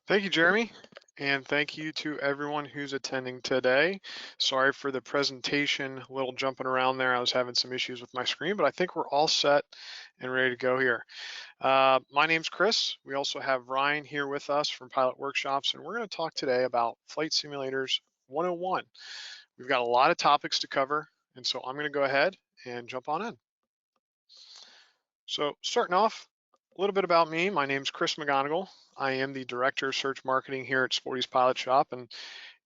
Thank you, Jeremy, and thank you to everyone who's attending today. Sorry for the presentation, a little jumping around there. I was having some issues with my screen, but I think we're all set and ready to go here. My name's Chris. We also have Ryan here with us from PilotWorkshops, and we're going to talk today about Flight Simulators 101. We've got a lot of topics to cover, and so I'm going to go ahead and jump on in. So starting off, a little bit about me. My name's Chris McGonegle. I am the Director of Search Marketing here at Sporty's Pilot Shop, and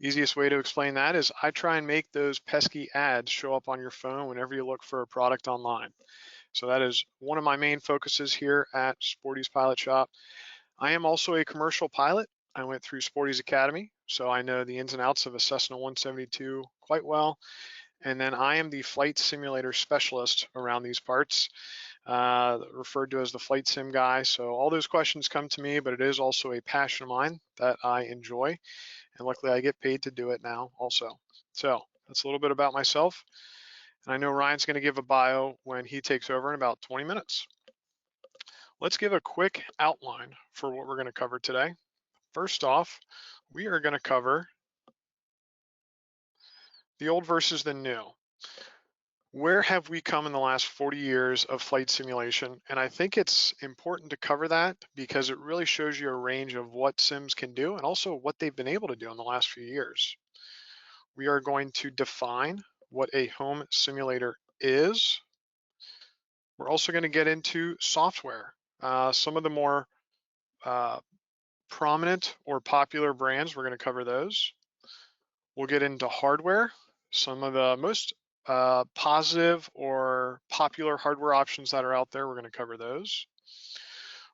easiest way to explain that is I try and make those pesky ads show up on your phone whenever you look for a product online. So that is one of my main focuses here at Sporty's Pilot Shop. I am also a commercial pilot. I went through Sporty's Academy, so I know the ins and outs of a Cessna 172 quite well. And then I am the flight simulator specialist around these parts, referred to as the flight sim guy. So all those questions come to me, but it is also a passion of mine that I enjoy. And luckily I get paid to do it now also. So that's a little bit about myself. And I know Ryan's going to give a bio when he takes over in about 20 minutes. Let's give a quick outline for what we're going to cover today. First off, we are going to cover the old versus the new. Where have we come in the last 40 years of flight simulation? And I think it's important to cover that because it really shows you a range of what sims can do and also what they've been able to do in the last few years. We are going to define what a home simulator is. We're also going to get into software. Some of the more prominent or popular brands, we're going to cover those. We'll get into hardware, some of the most positive or popular hardware options that are out there. We're going to cover those.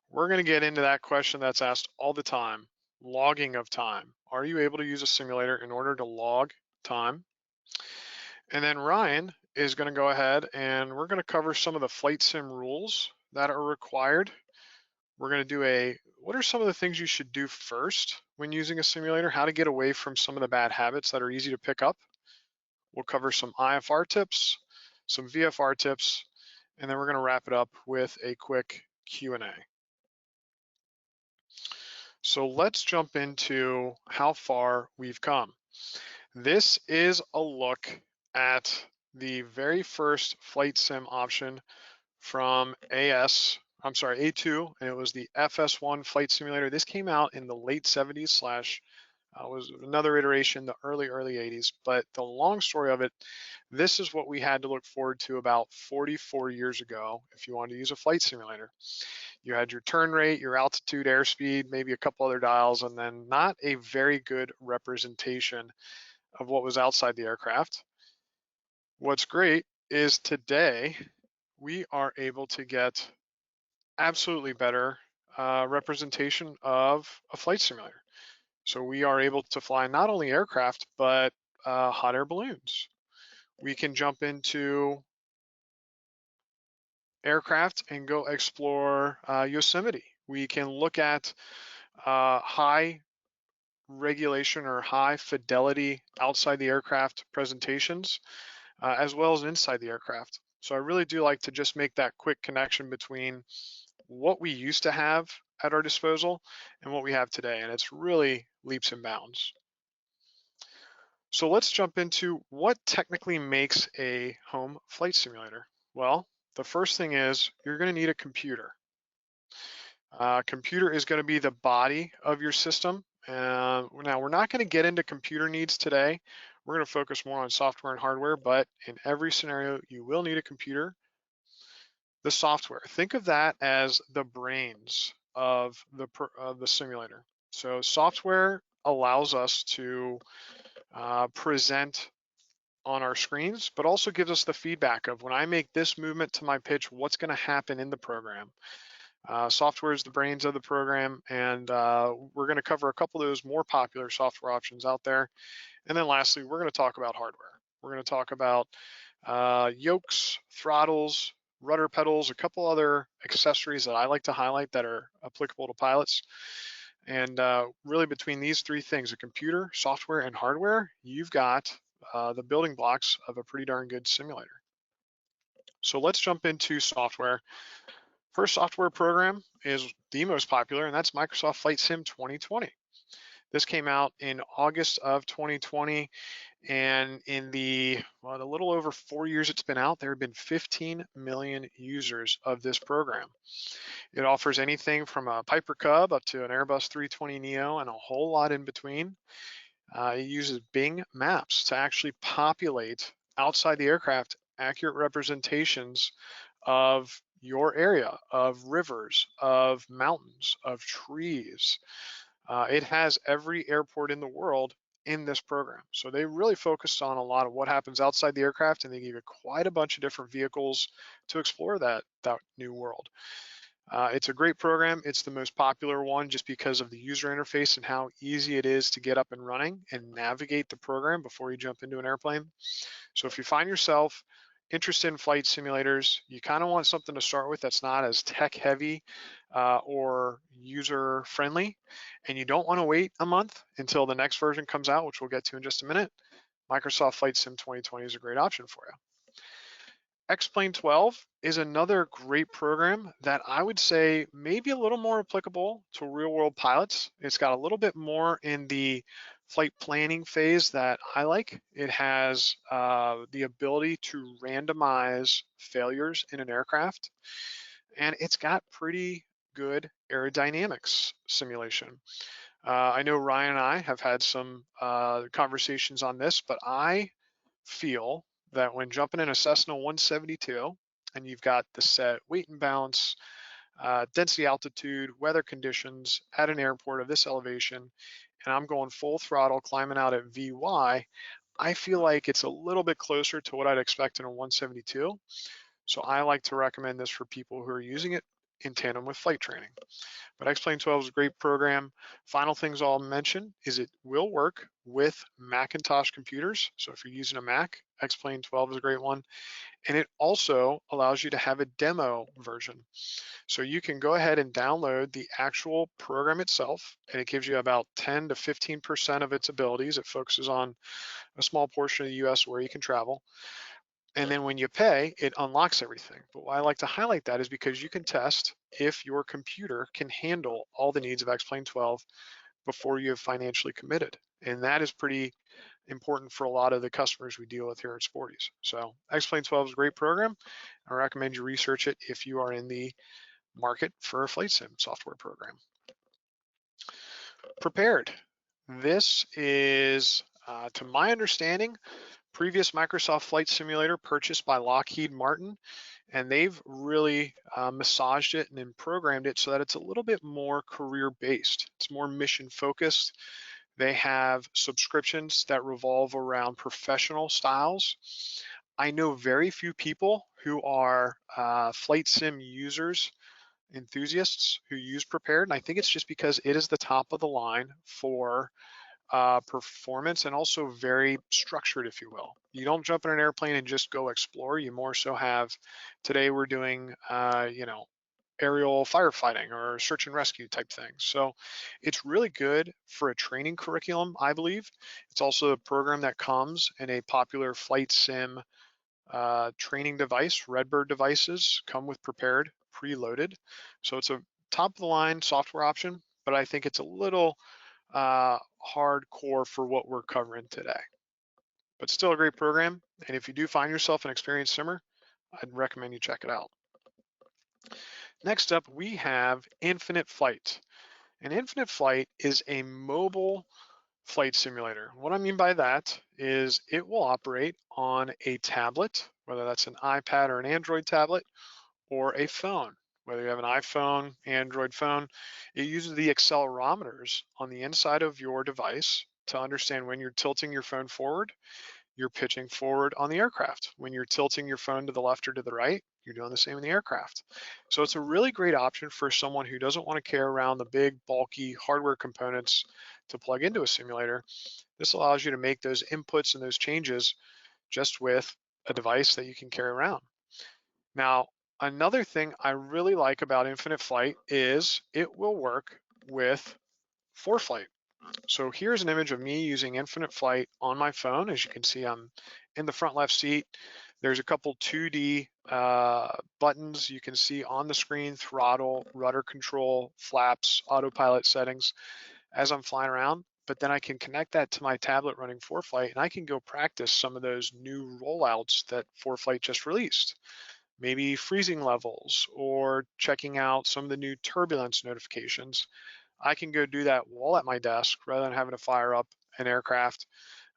We're going to get into that question that's asked all the time, logging of time. Are you able to use a simulator in order to log time? And then Ryan is going to go ahead and we're going to cover some of the flight sim rules that are required. We're going to do what are some of the things you should do first when using a simulator, how to get away from some of the bad habits that are easy to pick up. We'll cover some IFR tips, some VFR tips, and then we're going to wrap it up with a quick Q&A. So let's jump into how far we've come. This is a look at the very first flight sim option from A2, and it was the FS1 flight simulator. This came out in the late 70s was another iteration, the early 80s. But the long story of it, this is what we had to look forward to about 44 years ago if you wanted to use a flight simulator. You had your turn rate, your altitude, airspeed, maybe a couple other dials, and then not a very good representation of what was outside the aircraft. What's great is today we are able to get absolutely better representation of a flight simulator. So we are able to fly not only aircraft, but hot air balloons. We can jump into aircraft and go explore Yosemite. We can look at high regulation or high fidelity outside the aircraft presentations, as well as inside the aircraft. So I really do like to just make that quick connection between what we used to have at our disposal and what we have today, and it's really leaps and bounds. So let's jump into what technically makes a home flight simulator. Well, the first thing is you're going to need a computer. Computer is going to be the body of your system. Now, we're not going to get into computer needs today. We're going to focus more on software and hardware, but in every scenario, you will need a computer. The software, think of that as the brains of the simulator. So software allows us to present on our screens, but also gives us the feedback of when I make this movement to my pitch, what's going to happen in the program. Software is the brains of the program, and we're going to cover a couple of those more popular software options out there. And then lastly, we're going to talk about hardware. We're going to talk about yokes, throttles, rudder pedals, a couple other accessories that I like to highlight that are applicable to pilots. And really between these three things, a computer, software, and hardware, you've got the building blocks of a pretty darn good simulator. So let's jump into software. First software program is the most popular, and that's Microsoft Flight Sim 2020. This came out in August of 2020, and in the little over 4 years it's been out, there have been 15 million users of this program. It offers anything from a Piper Cub up to an Airbus 320 Neo and a whole lot in between. It uses Bing Maps to actually populate outside the aircraft accurate representations of your area, of rivers, of mountains, of trees. It has every airport in the world in this program. So they really focused on a lot of what happens outside the aircraft, and they give you quite a bunch of different vehicles to explore that new world. It's a great program. It's the most popular one just because of the user interface and how easy it is to get up and running and navigate the program before you jump into an airplane. So if you find yourself interested in flight simulators, you kind of want something to start with that's not as tech heavy or user friendly, and you don't want to wait a month until the next version comes out, which we'll get to in just a minute, Microsoft Flight Sim 2020 is a great option for you. X-Plane 12 is another great program that I would say maybe a little more applicable to real world pilots. It's got a little bit more in the flight planning phase that I like. It has the ability to randomize failures in an aircraft, and it's got pretty good aerodynamics simulation. I know Ryan and I have had some conversations on this, but I feel that when jumping in a Cessna 172 and you've got the set weight and balance, density, altitude, weather conditions at an airport of this elevation, and I'm going full throttle climbing out at VY, I feel like it's a little bit closer to what I'd expect in a 172. So I like to recommend this for people who are using it in tandem with flight training. But X-Plane 12 is a great program. Final things I'll mention is it will work with Macintosh computers. So if you're using a Mac, X-Plane 12 is a great one. And it also allows you to have a demo version. So you can go ahead and download the actual program itself, and it gives you about 10 to 15% of its abilities. It focuses on a small portion of the US where you can travel. And then when you pay, it unlocks everything. But why I like to highlight that is because you can test if your computer can handle all the needs of X-Plane 12 before you have financially committed. And that is pretty important for a lot of the customers we deal with here at Sporty's. So X-Plane 12 is a great program. I recommend you research it if you are in the market for a flight sim software program. Prepared. This is, to my understanding, previous Microsoft Flight Simulator purchased by Lockheed Martin, and they've really massaged it and then programmed it so that it's a little bit more career-based. It's more mission-focused. They have subscriptions that revolve around professional styles. I know very few people who are flight sim users, enthusiasts who use Prepared, and I think it's just because it is the top of the line for performance and also very structured, if you will. You don't jump in an airplane and just go explore. You more so have, today we're doing, aerial firefighting or search and rescue type things. So it's really good for a training curriculum, I believe. It's also a program that comes in a popular flight sim training device. Redbird devices come with Prepared preloaded. So it's a top of the line software option, but I think it's a little hardcore for what we're covering today. But still a great program. And if you do find yourself an experienced simmer, I'd recommend you check it out. Next up, we have Infinite Flight. And Infinite Flight is a mobile flight simulator. What I mean by that is it will operate on a tablet, whether that's an iPad or an Android tablet, or a phone. Whether you have an iPhone, Android phone, it uses the accelerometers on the inside of your device to understand when you're tilting your phone forward, you're pitching forward on the aircraft. When you're tilting your phone to the left or to the right, you're doing the same in the aircraft. So it's a really great option for someone who doesn't want to carry around the big, bulky hardware components to plug into a simulator. This allows you to make those inputs and those changes just with a device that you can carry around. Now, another thing I really like about Infinite Flight is it will work with ForeFlight. So here's an image of me using infinite flight on my phone. As you can see, I'm in the front left seat. There's a couple 2D buttons you can see on the screen: throttle, rudder control, flaps, autopilot settings as I'm flying around. But then I can connect that to my tablet running ForeFlight, and I can go practice some of those new rollouts that ForeFlight just released. Maybe freezing levels or checking out some of the new turbulence notifications. I can go do that while at my desk rather than having to fire up an aircraft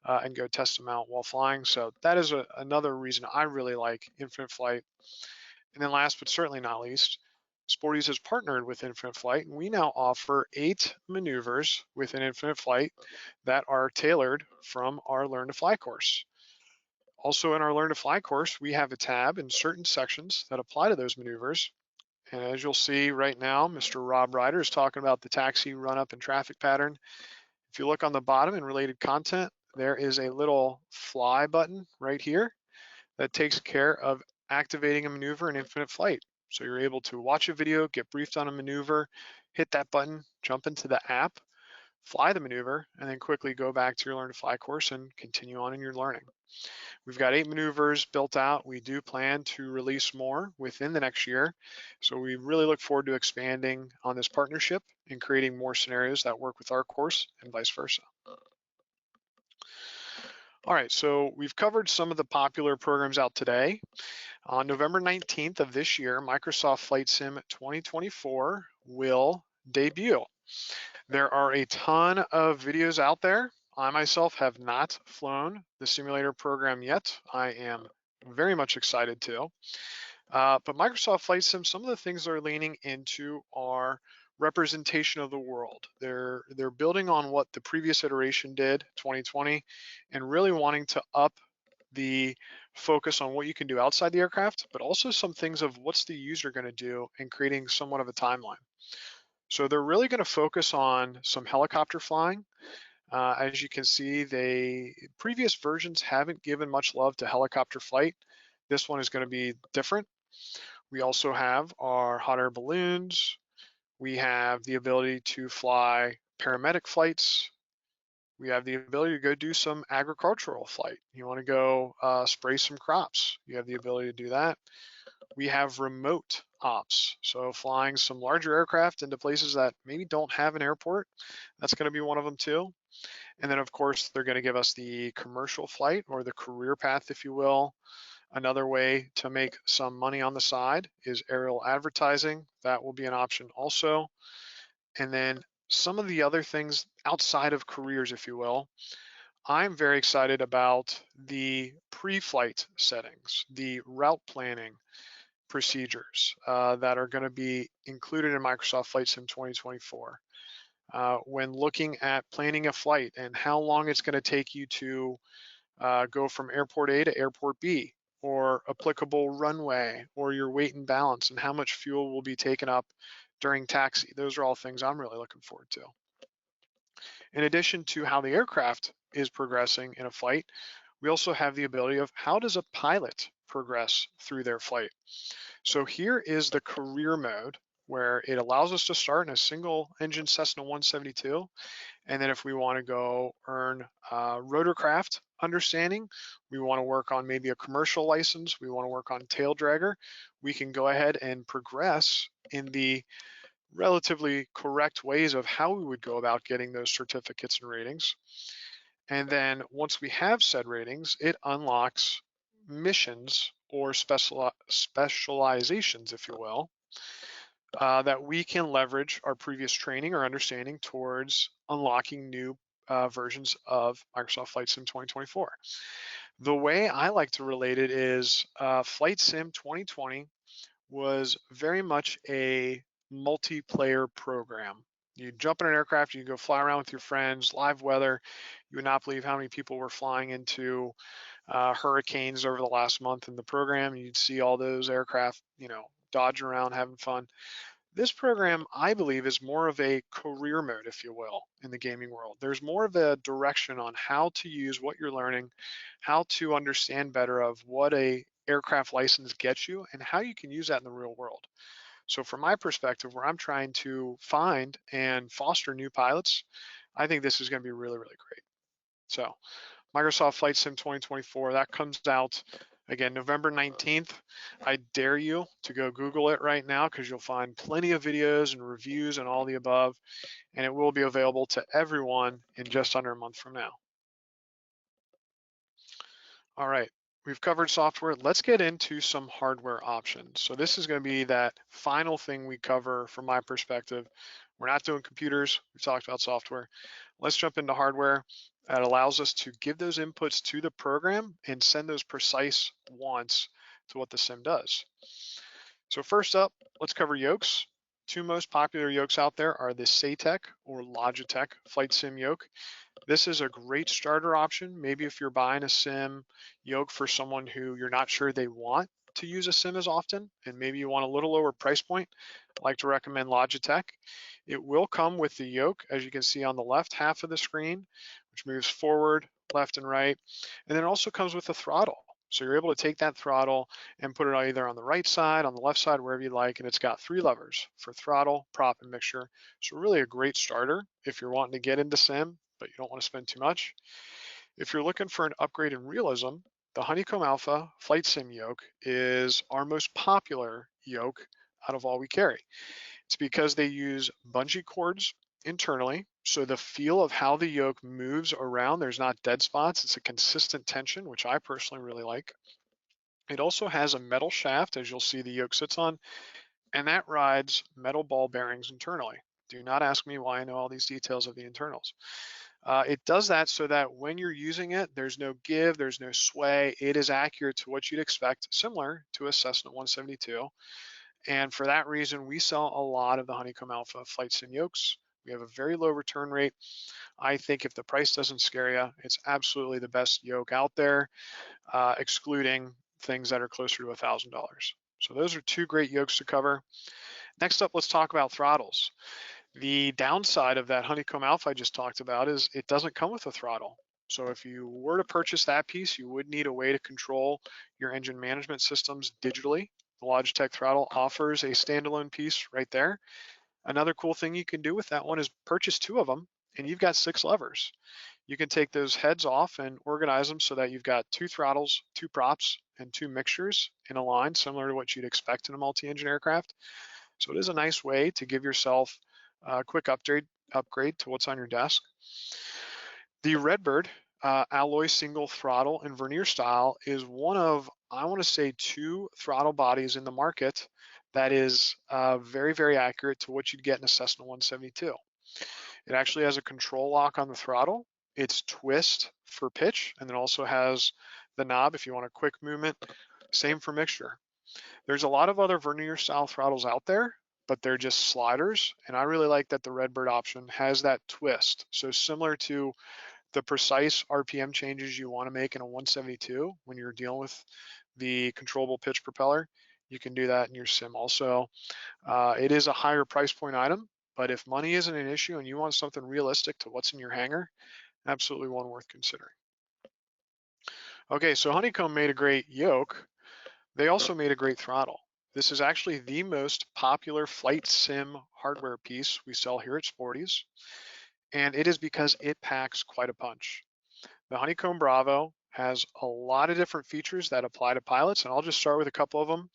and go test them out while flying. So that is another reason I really like Infinite Flight. And then last but certainly not least, Sporty's has partnered with Infinite Flight, and we now offer 8 maneuvers within Infinite Flight that are tailored from our Learn to Fly course. Also in our Learn to Fly course, we have a tab in certain sections that apply to those maneuvers. And as you'll see right now, Mr. Rob Ryder is talking about the taxi run up and traffic pattern. If you look on the bottom in related content, there is a little fly button right here that takes care of activating a maneuver in Infinite Flight. So you're able to watch a video, get briefed on a maneuver, hit that button, jump into the app, fly the maneuver, and then quickly go back to your Learn to Fly course and continue on in your learning. We've got 8 maneuvers built out. We do plan to release more within the next year. So we really look forward to expanding on this partnership and creating more scenarios that work with our course and vice versa. All right, so we've covered some of the popular programs out today. On November 19th of this year, Microsoft Flight Sim 2024 will debut. There are a ton of videos out there. I myself have not flown the simulator program yet. I am very much excited to. But Microsoft Flight Sim, some of the things they're leaning into are representation of the world. They're building on what the previous iteration did, 2020, and really wanting to up the focus on what you can do outside the aircraft, but also some things of what's the user going to do and creating somewhat of a timeline. So they're really going to focus on some helicopter flying. As you can see, previous versions haven't given much love to helicopter flight. This one is going to be different. We also have our hot air balloons. We have the ability to fly paramedic flights. We have the ability to go do some agricultural flight. You want to go spray some crops. You have the ability to do that. We have remote ops, so flying some larger aircraft into places that maybe don't have an airport. That's going to be one of them too. And then of course they're going to give us the commercial flight, or the career path, if you will. Another way to make some money on the side is aerial advertising. That will be an option also. And then some of the other things outside of careers, if you will. I'm very excited about the pre-flight settings, the route planning procedures that are going to be included in Microsoft Flight Sim 2024. When looking at planning a flight and how long it's going to take you to go from airport A to airport B, or applicable runway, or your weight and balance, and how much fuel will be taken up during taxi. Those are all things I'm really looking forward to. In addition to how the aircraft is progressing in a flight, we also have the ability of how does a pilot progress through their flight. So here is the career mode, where it allows us to start in a single engine Cessna 172. And then if we want to go earn rotorcraft understanding, we want to work on maybe a commercial license, we want to work on tail dragger, we can go ahead and progress in the relatively correct ways of how we would go about getting those certificates and ratings. And then once we have said ratings, it unlocks missions or specializations, if you will, that we can leverage our previous training or understanding towards unlocking new versions of Microsoft Flight Sim 2024. The way I like to relate it is Flight Sim 2020 was very much a multiplayer program. You jump in an aircraft, you go fly around with your friends, live weather. You would not believe how many people were flying into hurricanes over the last month in the program. You'd see all those aircraft, dodging around, having fun. This program, I believe, is more of a career mode, if you will, in the gaming world. There's more of a direction on how to use what you're learning, how to understand better of what a aircraft license gets you, and how you can use that in the real world. So from my perspective, where I'm trying to find and foster new pilots, I think this is going to be really, really great. So Microsoft Flight Sim 2024, that comes out again November 19th. I dare you to go Google it right now because you'll find plenty of videos and reviews and all the above, and it will be available to everyone in just under a month from now. All right, we've covered software. Let's get into some hardware options. So this is going to be that final thing we cover from my perspective. We're not doing computers. We've talked about software. Let's jump into hardware. That allows us to give those inputs to the program and send those precise wants to what the sim does. So first up, let's cover yokes. Two most popular yokes out there are the Satec or Logitech Flight Sim yoke. This is a great starter option. Maybe if you're buying a sim yoke for someone who you're not sure they want to use a sim as often, and maybe you want a little lower price point, I'd like to recommend Logitech. It will come with the yoke, as you can see on the left half of the screen, which moves forward, left, and right. And then it also comes with a throttle. So you're able to take that throttle and put it either on the right side, on the left side, wherever you like, and it's got 3 levers for throttle, prop, and mixture. So really a great starter if you're wanting to get into sim, but you don't want to spend too much. If you're looking for an upgrade in realism, the Honeycomb Alpha Flight Sim yoke is our most popular yoke out of all we carry. It's because they use bungee cords internally, so the feel of how the yoke moves around, there's not dead spots. It's a consistent tension, which I personally really like. It also has a metal shaft, as you'll see the yoke sits on, and that rides metal ball bearings internally. Do not ask me why I know all these details of the internals. It does that so that when you're using it, there's no give, there's no sway. It is accurate to what you'd expect, similar to a Cessna 172. And for that reason, we sell a lot of the Honeycomb Alpha Flight Sim yokes. We have a very low return rate. I think if the price doesn't scare you, it's absolutely the best yoke out there, excluding things that are closer to $1,000. So those are two great yokes to cover. Next up, let's talk about throttles. The downside of that Honeycomb Alpha I just talked about is it doesn't come with a throttle. So if you were to purchase that piece, you would need a way to control your engine management systems digitally. The Logitech throttle offers a standalone piece right there. Another cool thing you can do with that one is purchase 2 of them and you've got 6 levers. You can take those heads off and organize them so that you've got 2 throttles, 2 props, and 2 mixtures in a line, similar to what you'd expect in a multi-engine aircraft. So it is a nice way to give yourself a quick upgrade to what's on your desk. The Redbird alloy single throttle and vernier style is one of, I want to say, 2 throttle bodies in the market that is very, very accurate to what you'd get in a Cessna 172. It actually has a control lock on the throttle. It's twist for pitch, and then also has the knob if you want a quick movement. Same for mixture. There's a lot of other vernier style throttles out there, but they're just sliders. And I really like that the Redbird option has that twist. So similar to the precise RPM changes you want to make in a 172 when you're dealing with the controllable pitch propeller, you can do that in your sim also. It is a higher price point item, but if money isn't an issue and you want something realistic to what's in your hangar, absolutely one worth considering. Okay, so Honeycomb made a great yoke. They also made a great throttle. This is actually the most popular flight sim hardware piece we sell here at Sporty's, and it is because it packs quite a punch. The Honeycomb Bravo has a lot of different features that apply to pilots, and I'll just start with a couple of them.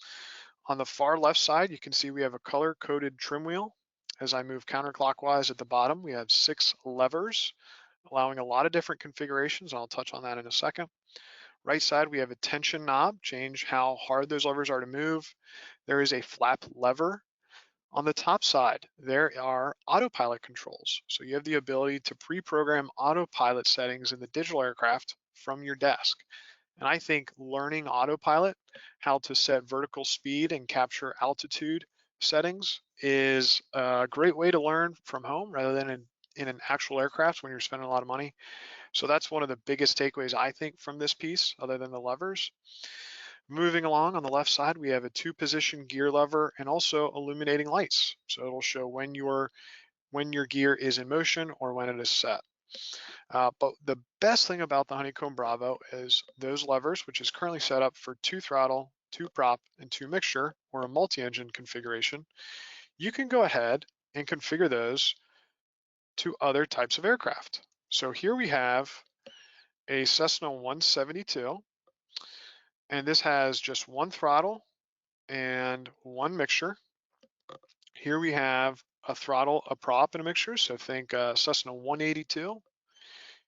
On the far left side, you can see we have a color-coded trim wheel. As I move counterclockwise at the bottom, we have 6 levers, allowing a lot of different configurations. I'll touch on that in a second. Right side, we have a tension knob, change how hard those levers are to move. There is a flap lever. On the top side, there are autopilot controls. So you have the ability to pre-program autopilot settings in the digital aircraft from your desk. And I think learning autopilot, how to set vertical speed and capture altitude settings is a great way to learn from home rather than in an actual aircraft when you're spending a lot of money. So that's one of the biggest takeaways I think from this piece, other than the levers. Moving along on the left side, we have a 2-position gear lever and also illuminating lights. So it'll show when your gear is in motion or when it is set. But the best thing about the Honeycomb Bravo is those levers, which is currently set up for 2 throttle, 2 prop, and 2 mixture, or a multi-engine configuration. You can go ahead and configure those to other types of aircraft. So here we have a Cessna 172, and this has just one throttle and one mixture. Here we have a throttle, a prop, and a mixture. So think Cessna 182.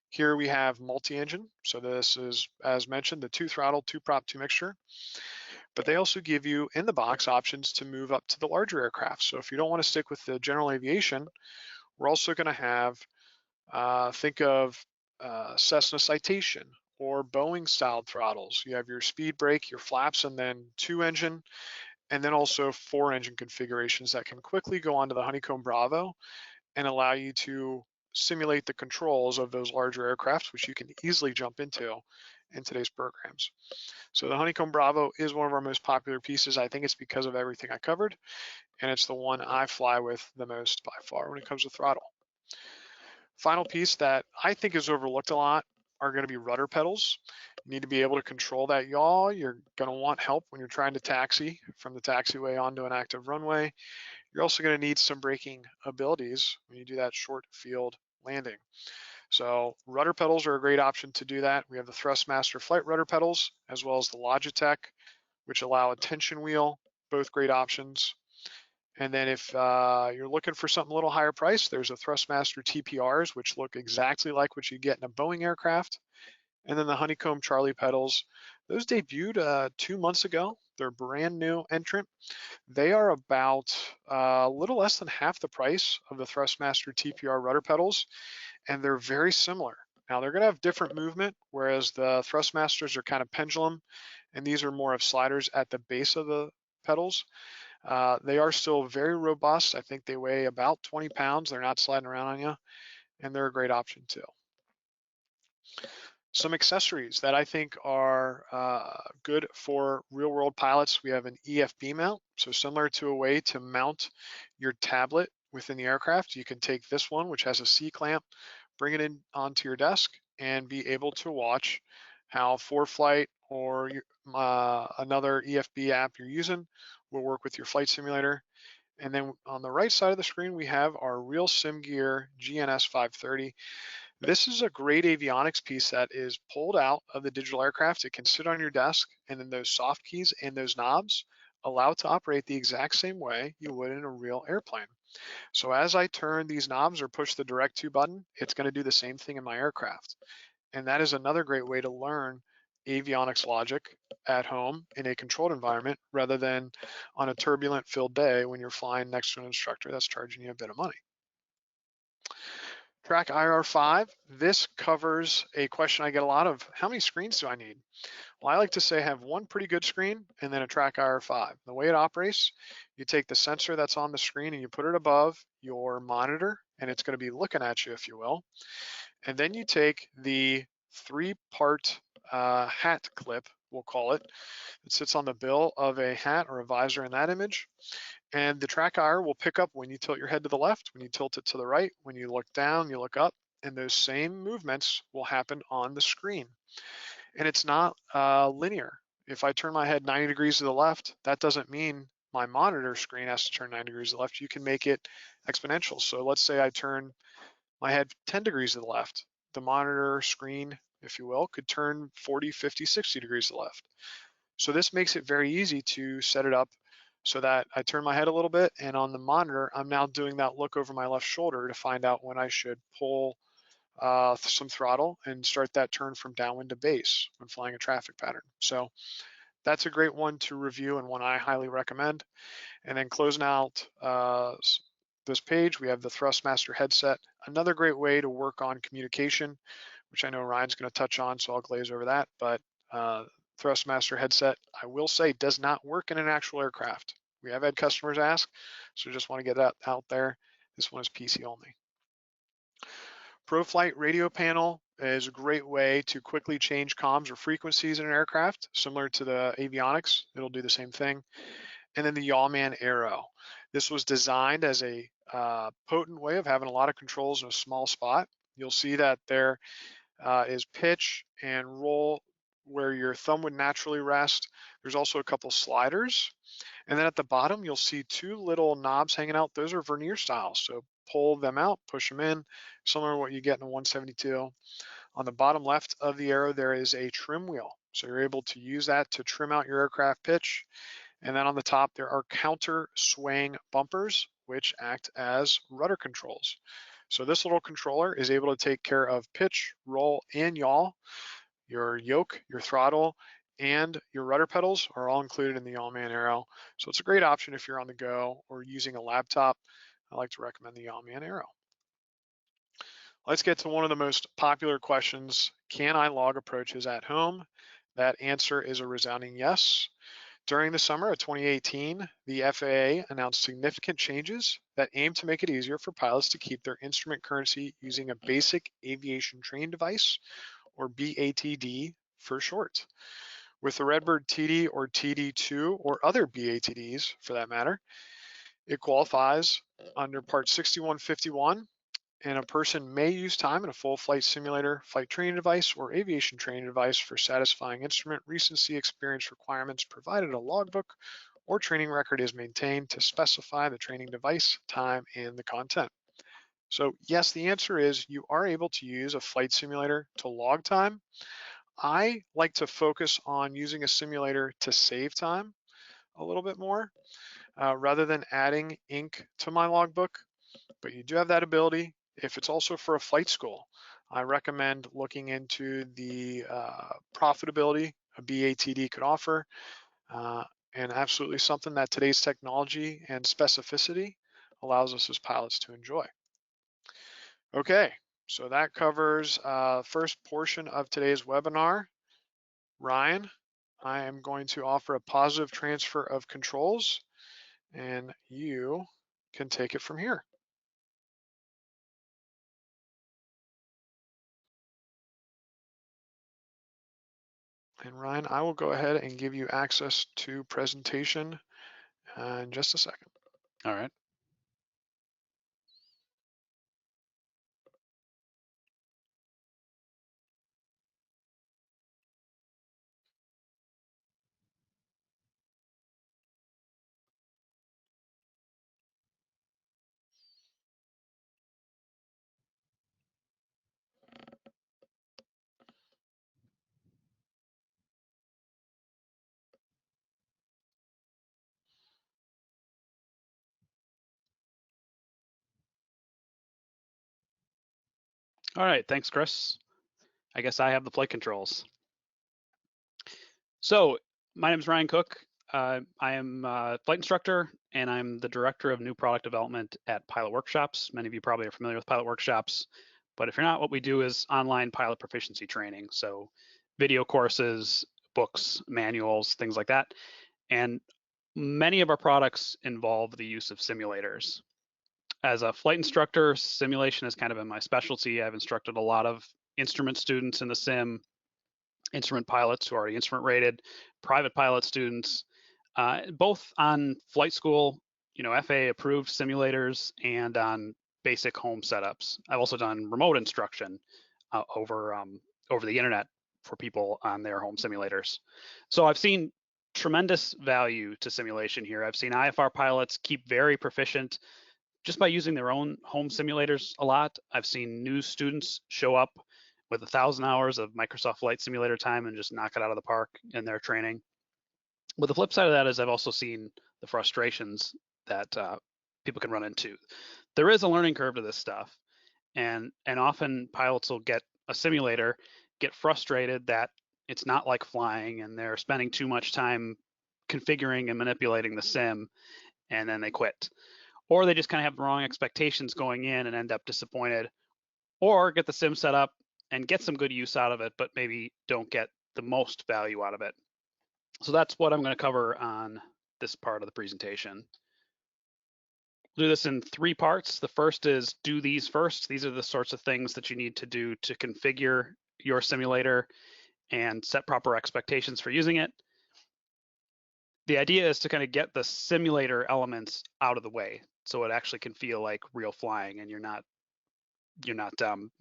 Here we have multi-engine. So this is, as mentioned, the 2 throttle, 2 prop, 2 mixture. But they also give you in the box options to move up to the larger aircraft. So if you don't want to stick with the general aviation, we're also going to have, think of Cessna Citation or Boeing styled throttles. You have your speed brake, your flaps, and then 2 engine, and then also 4 engine configurations that can quickly go onto the Honeycomb Bravo and allow you to simulate the controls of those larger aircrafts, which you can easily jump into in today's programs. So the Honeycomb Bravo is one of our most popular pieces. I think it's because of everything I covered, and it's the one I fly with the most by far when it comes to throttle. Final piece that I think is overlooked a lot are going to be rudder pedals. You need to be able to control that yaw. You're going to want help when you're trying to taxi from the taxiway onto an active runway. You're also going to need some braking abilities when you do that short field landing. So rudder pedals are a great option to do that. We have the Thrustmaster flight rudder pedals, as well as the Logitech, which allow a tension wheel, both great options. And then if you're looking for something a little higher price, there's a Thrustmaster TPRs, which look exactly like what you get in a Boeing aircraft. And then the Honeycomb Charlie pedals, those debuted 2 months ago. They're brand new entrant. They are about a little less than half the price of the Thrustmaster TPR rudder pedals, and they're very similar. Now they're gonna have different movement, whereas the Thrustmasters are kind of pendulum, and these are more of sliders at the base of the pedals. They are still very robust. I think they weigh about 20 pounds. They're not sliding around on you, and they're a great option too. Some accessories that I think are good for real world pilots. We have an EFB mount. So similar to a way to mount your tablet within the aircraft, you can take this one, which has a C-clamp, bring it in onto your desk and be able to watch how ForeFlight or another EFB app you're using will work with your flight simulator. And then on the right side of the screen, we have our Real Sim Gear GNS 530. This is a great avionics piece that is pulled out of the digital aircraft. It can sit on your desk, and then those soft keys and those knobs allow it to operate the exact same way you would in a real airplane. So as I turn these knobs or push the direct to button, it's going to do the same thing in my aircraft. And that is another great way to learn avionics logic at home in a controlled environment rather than on a turbulent filled day when you're flying next to an instructor that's charging you a bit of money. Track IR5, this covers a question I get a lot of, how many screens do I need? Well, I like to say have one pretty good screen and then a track IR5. The way it operates, you take the sensor that's on the screen and you put it above your monitor, and it's going to be looking at you, if you will. And then you take the 3-part hat clip, we'll call it. It sits on the bill of a hat or a visor in that image. And the track IR will pick up when you tilt your head to the left, when you tilt it to the right, when you look down, you look up, and those same movements will happen on the screen. And it's not linear. If I turn my head 90 degrees to the left, that doesn't mean my monitor screen has to turn 90 degrees to the left. You can make it exponential. So let's say I turn my head 10 degrees to the left. The monitor screen, if you will, could turn 40, 50, 60 degrees to the left. So this makes it very easy to set it up so that I turn my head a little bit, and on the monitor, I'm now doing that look over my left shoulder to find out when I should pull some throttle and start that turn from downwind to base when flying a traffic pattern. So that's a great one to review and one I highly recommend. And then closing out this page, we have the Thrustmaster headset, another great way to work on communication, which I know Ryan's going to touch on, so I'll glaze over that. But Thrustmaster headset, I will say, does not work in an actual aircraft. We have had customers ask, so just want to get that out there. This one is PC only. ProFlight radio panel is a great way to quickly change comms or frequencies in an aircraft, similar to the avionics. It'll do the same thing. And then the Yawman Arrow. This was designed as a potent way of having a lot of controls in a small spot. You'll see that there is pitch and roll where your thumb would naturally rest. There's also a couple sliders. And then at the bottom, you'll see 2 little knobs hanging out. Those are vernier styles. So pull them out, push them in, similar to what you get in a 172. On the bottom left of the arrow, there is a trim wheel. So you're able to use that to trim out your aircraft pitch. And then on the top, there are counter swaying bumpers, which act as rudder controls. So this little controller is able to take care of pitch, roll, and yaw. Your yoke, your throttle, and your rudder pedals are all included in the Yaw-Man Arrow. So it's a great option if you're on the go or using a laptop. I like to recommend the Yaw-Man Arrow. Let's get to one of the most popular questions. Can I log approaches at home? That answer is a resounding yes. During the summer of 2018, the FAA announced significant changes that aim to make it easier for pilots to keep their instrument currency using a basic aviation training device, or BATD for short. With the Redbird TD or TD2 or other BATDs for that matter, it qualifies under Part 6151, and a person may use time in a full flight simulator, flight training device, or aviation training device for satisfying instrument recency experience requirements, provided a logbook or training record is maintained to specify the training device, time, and the content. So yes, the answer is you are able to use a flight simulator to log time. I like to focus on using a simulator to save time a little bit more rather than adding ink to my logbook, but you do have that ability. If it's also for a flight school, I recommend looking into the profitability a BATD could offer, and absolutely something that today's technology and specificity allows us as pilots to enjoy. Okay, so that covers first portion of today's webinar. Ryan, I am going to offer a positive transfer of controls, and you can take it from here. And Ryan, I will go ahead and give you access to presentation in just a second. All right. All right, thanks, Chris. I guess I have the flight controls. So my name is Ryan Koch. I am a flight instructor, and I'm the director of new product development at PilotWorkshops. Many of you probably are familiar with PilotWorkshops, but if you're not, what we do is online pilot proficiency training. So video courses, books, manuals, things like that. And many of our products involve the use of simulators. As a flight instructor, simulation has kind of been my specialty. I've instructed a lot of instrument students in the sim, instrument pilots who are already instrument rated, private pilot students, both on flight school, FAA approved simulators, and on basic home setups. I've also done remote instruction over the internet for people on their home simulators. So I've seen tremendous value to simulation here. I've seen IFR pilots keep very proficient just by using their own home simulators a lot. I've seen new students show up with 1,000 hours of Microsoft Flight Simulator time and just knock it out of the park in their training. But the flip side of that is I've also seen the frustrations that people can run into. There is a learning curve to this stuff, and often pilots will get a simulator, get frustrated that it's not like flying, and they're spending too much time configuring and manipulating the sim, and then they quit. Or they just kind of have the wrong expectations going in and end up disappointed, or get the sim set up and get some good use out of it, but maybe don't get the most value out of it. So that's what I'm going to cover on this part of the presentation. We'll do this in 3 parts. The first is do these first. These are the sorts of things that you need to do to configure your simulator and set proper expectations for using it. The idea is to kind of get the simulator elements out of the way so it actually can feel like real flying and you're not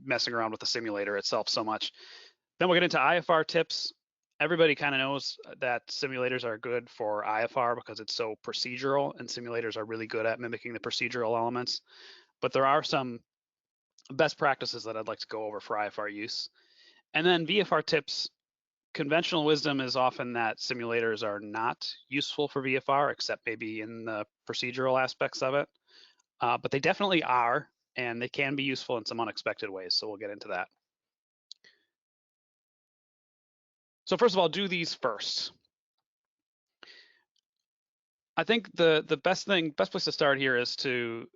messing around with the simulator itself so much. Then we'll get into IFR tips. Everybody kind of knows that simulators are good for IFR because it's so procedural, and simulators are really good at mimicking the procedural elements. but there are some best practices that I'd like to go over for IFR use. And then VFR tips. Conventional wisdom is often that simulators are not useful for VFR, except maybe in the procedural aspects of it. But they definitely are, and they can be useful in some unexpected ways. So we'll get into that. So first of all, do these first. I think the best place to start here is to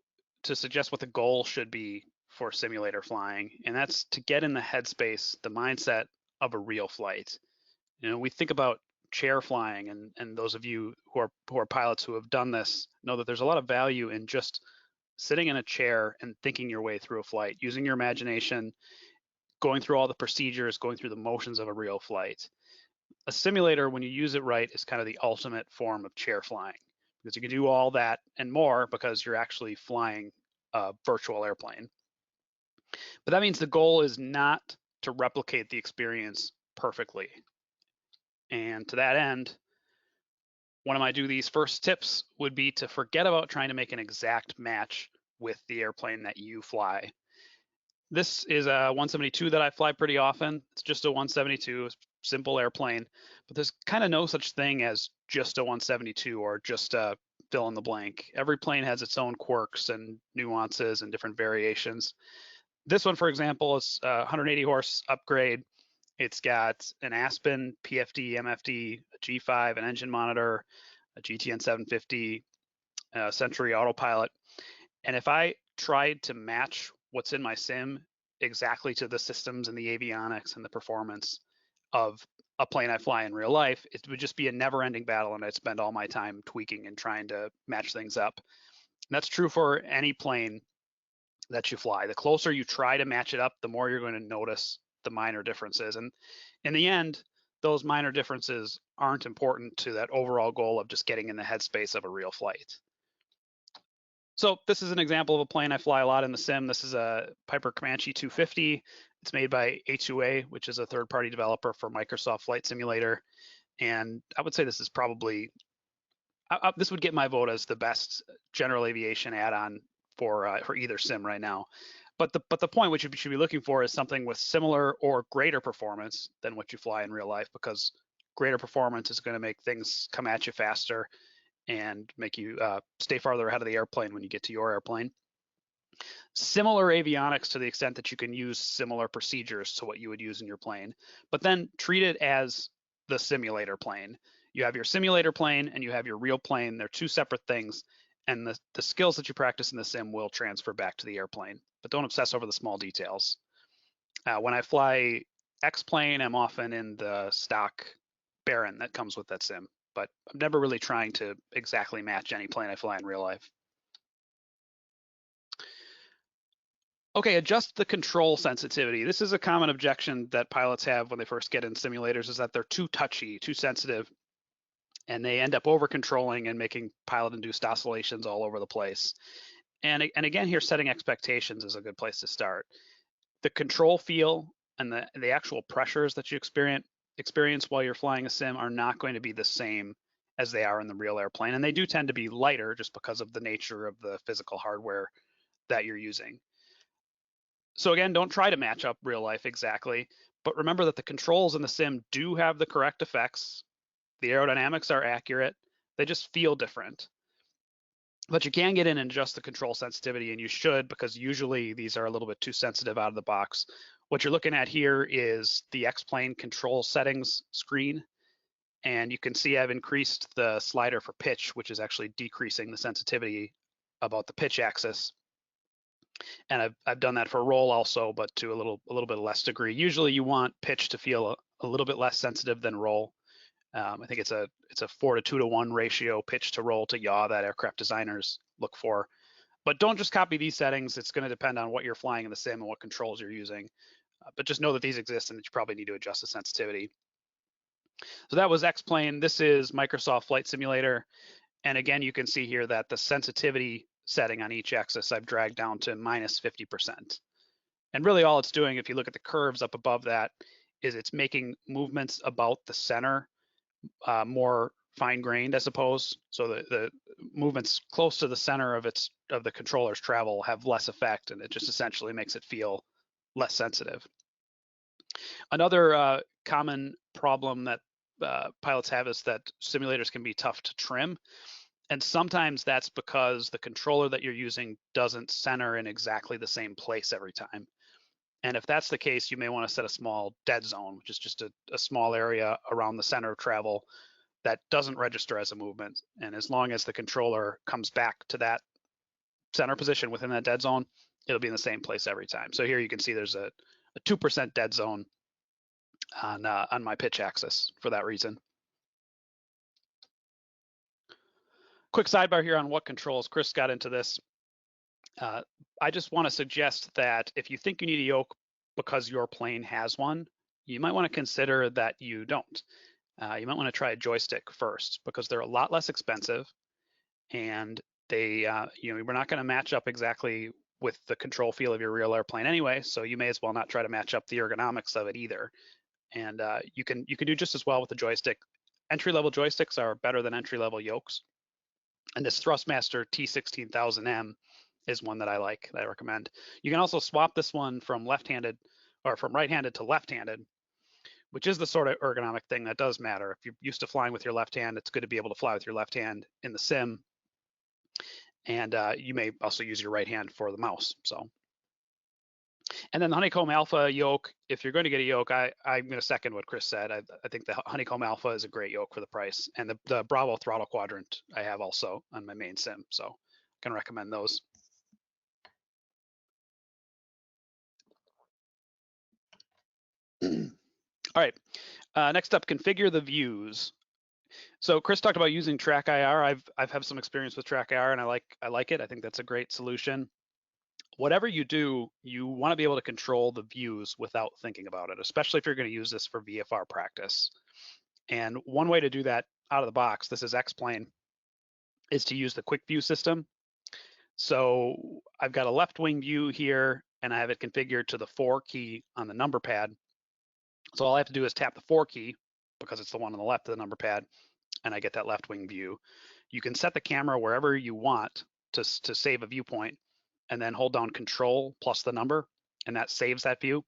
suggest what the goal should be for simulator flying, and that's to get in the headspace, the mindset of a real flight. You know, we think about chair flying, and those of you who are pilots who have done this know that there's a lot of value in just sitting in a chair and thinking your way through a flight, using your imagination, going through all the procedures, going through the motions of a real flight. A simulator, when you use it right, is kind of the ultimate form of chair flying, because you can do all that and more because you're actually flying a virtual airplane. But that means the goal is not to replicate the experience perfectly. And to that end, one of my do these first tips would be to forget about trying to make an exact match with the airplane that you fly. This is a 172 that I fly pretty often. It's just a 172, simple airplane, but there's kind of no such thing as just a 172 or just a fill in the blank. Every plane has its own quirks and nuances and different variations. This one, for example, is a 180 horse upgrade. It's got an Aspen, PFD, MFD, a G5, an engine monitor, a GTN 750, Century Autopilot. And if I tried to match what's in my sim exactly to the systems and the avionics and the performance of a plane I fly in real life, it would just be a never-ending battle, and I'd spend all my time tweaking and trying to match things up. And that's true for any plane that you fly. The closer you try to match it up, the more you're going to notice the minor differences. And in the end, those minor differences aren't important to that overall goal of just getting in the headspace of a real flight. So this is an example of a plane I fly a lot in the sim. This is a Piper Comanche 250. It's made by A2A, which is a third-party developer for Microsoft Flight Simulator. And I would say this is probably, this would get my vote as the best general aviation add-on for either sim right now. But the point which you should be looking for is something with similar or greater performance than what you fly in real life, because greater performance is going to make things come at you faster and make you stay farther ahead of the airplane when you get to your airplane. Similar avionics to the extent that you can use similar procedures to what you would use in your plane, but then treat it as the simulator plane. You have your simulator plane and you have your real plane. They're two separate things, and the skills that you practice in the sim will transfer back to the airplane, but don't obsess over the small details. When I fly X-plane, I'm often in the stock Baron that comes with that sim, but I'm never really trying to exactly match any plane I fly in real life. Okay, adjust the control sensitivity. This is a common objection that pilots have when they first get in simulators, is that they're too touchy, too sensitive, and they end up over controlling and making pilot-induced oscillations all over the place. And again, here, setting expectations is a good place to start. The control feel and the actual pressures that you experience while you're flying a sim are not going to be the same as they are in the real airplane, and they do tend to be lighter just because of the nature of the physical hardware that you're using. So again, don't try to match up real life exactly, but remember that the controls in the sim do have the correct effects. The aerodynamics are accurate. They just feel different. But you can get in and adjust the control sensitivity, and you should, because usually these are a little bit too sensitive out of the box. What you're looking at here is the X-plane control settings screen, and you can see I've increased the slider for pitch, which is actually decreasing the sensitivity about the pitch axis. And I've done that for roll also, but to a little bit less degree. Usually you want pitch to feel a little bit less sensitive than roll. I think it's a 4 to 2 to 1 ratio pitch to roll to yaw that aircraft designers look for. But don't just copy these settings. It's going to depend on what you're flying in the sim and what controls you're using. But just know that these exist and that you probably need to adjust the sensitivity. So that was X-plane. This is Microsoft Flight Simulator. And again, you can see here that the sensitivity setting on each axis I've dragged down to minus 50%. And really all it's doing, if you look at the curves up above that, is it's making movements about the center more fine-grained, I suppose. So the movements close to the center of the controller's travel have less effect, and it just essentially makes it feel less sensitive. Another common problem that pilots have is that simulators can be tough to trim. And sometimes that's because the controller that you're using doesn't center in exactly the same place every time. And if that's the case, you may want to set a small dead zone, which is just a small area around the center of travel that doesn't register as a movement. And as long as the controller comes back to that center position within that dead zone, it'll be in the same place every time. So here you can see there's a 2% dead zone on my pitch axis for that reason. Quick sidebar here on what controls. Chris got into this. I just want to suggest that if you think you need a yoke because your plane has one, you might want to consider that you don't. You might want to try a joystick first because they're a lot less expensive, and they, we're not going to match up exactly with the control feel of your real airplane anyway. So you may as well not try to match up the ergonomics of it either. And you can do just as well with the joystick. Entry-level joysticks are better than entry-level yokes. And this Thrustmaster T16000M is one that I like, that I recommend. You can also swap this one from left-handed or from right-handed to left-handed, which is the sort of ergonomic thing that does matter. If you're used to flying with your left hand, it's good to be able to fly with your left hand in the sim. And you may also use your right hand for the mouse. So, and then the Honeycomb Alpha yoke, if you're going to get a yoke, I'm going to second what Chris said. I think the Honeycomb Alpha is a great yoke for the price. And the Bravo throttle quadrant I have also on my main sim. So I can recommend those. All right, next up, configure the views. So Chris talked about using Track IR. I've had some experience with Track IR, and I like it. I think that's a great solution. Whatever you do, you want to be able to control the views without thinking about it, especially if you're going to use this for VFR practice. And one way to do that out of the box, this is X-Plane, is to use the quick view system. So I've got a left wing view here, and I have it configured to the 4 key on the number pad. So all I have to do is tap the 4 key because it's the one on the left of the number pad, and I get that left wing view. You can set the camera wherever you want to save a viewpoint, and then hold down Control plus the number, and that saves that view.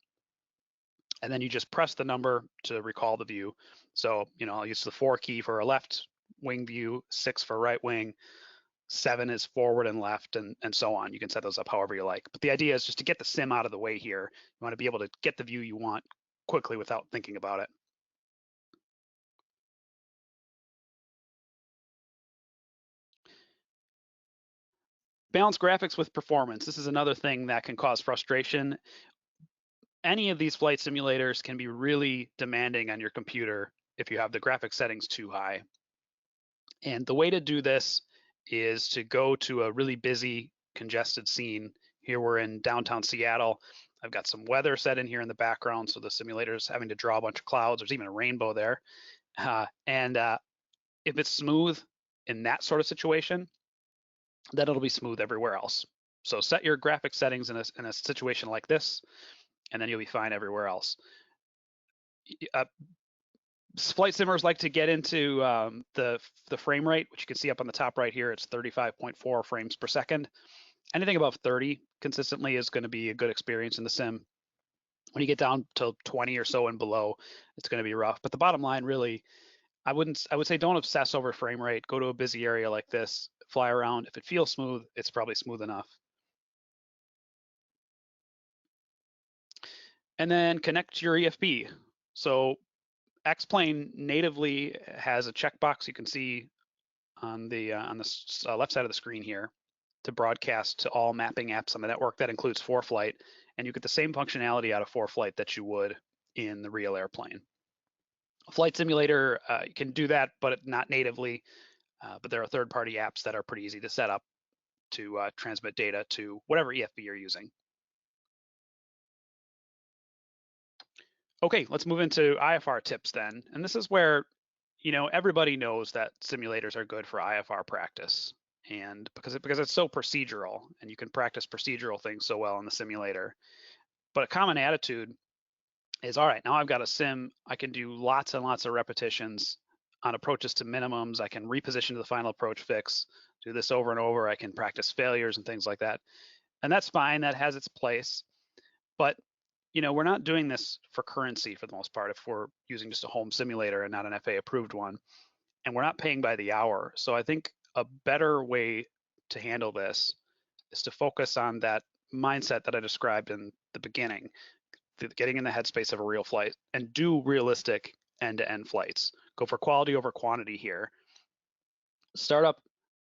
And then you just press the number to recall the view. So, I'll use the 4 key for a left wing view, 6 for right wing, 7 is forward and left, and so on. You can set those up however you like. But the idea is just to get the sim out of the way here. You want to be able to get the view you want quickly without thinking about it. Balance graphics with performance. This is another thing that can cause frustration. Any of these flight simulators can be really demanding on your computer if you have the graphics settings too high. And the way to do this is to go to a really busy, congested scene. Here we're in downtown Seattle. I've got some weather set in here in the background, so the simulator is having to draw a bunch of clouds. There's even a rainbow there. If it's smooth in that sort of situation, then it'll be smooth everywhere else. So set your graphic settings in a situation like this, and then you'll be fine everywhere else. Flight simmers like to get into the frame rate, which you can see up on the top right here. It's 35.4 frames per second. Anything above 30 consistently is going to be a good experience in the sim. When you get down to 20 or so and below, it's going to be rough. But the bottom line, really, I would say don't obsess over frame rate. Go to a busy area like this, fly around. If it feels smooth, it's probably smooth enough. And then connect your EFB. So X-Plane natively has a checkbox you can see on the left side of the screen here to broadcast to all mapping apps on the network. That includes ForeFlight, and you get the same functionality out of ForeFlight that you would in the real airplane. A flight simulator can do that, but not natively. But there are third-party apps that are pretty easy to set up to transmit data to whatever EFB you're using. Okay, let's move into IFR tips then. And this is where, everybody knows that simulators are good for IFR practice, and because it's so procedural, and you can practice procedural things so well in the simulator. But a common attitude is, all right, now I've got a sim, I can do lots and lots of repetitions on approaches to minimums. I can reposition to the final approach fix, do this over and over. I can practice failures and things like that. And that's fine, that has its place. But we're not doing this for currency for the most part if we're using just a home simulator and not an FAA approved one. And we're not paying by the hour. So I think a better way to handle this is to focus on that mindset that I described in the beginning, getting in the headspace of a real flight, and do realistic end-to-end flights. Go for quality over quantity here. Start up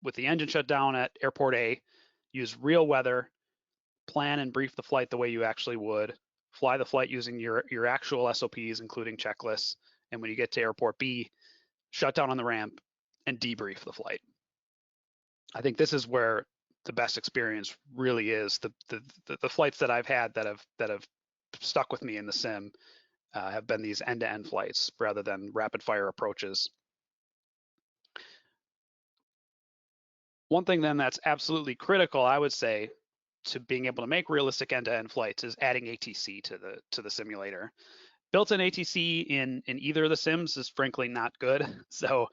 with the engine shut down at airport A, use real weather, plan and brief the flight the way you actually would, fly the flight using your actual SOPs, including checklists, and when you get to airport B, shut down on the ramp and debrief the flight. I think this is where the best experience really is. The flights that I've had that have stuck with me in the sim have been these end-to-end flights rather than rapid fire approaches. One thing then that's absolutely critical, I would say, to being able to make realistic end-to-end flights is adding ATC to the simulator. Built-in ATC in either of the sims is frankly not good. So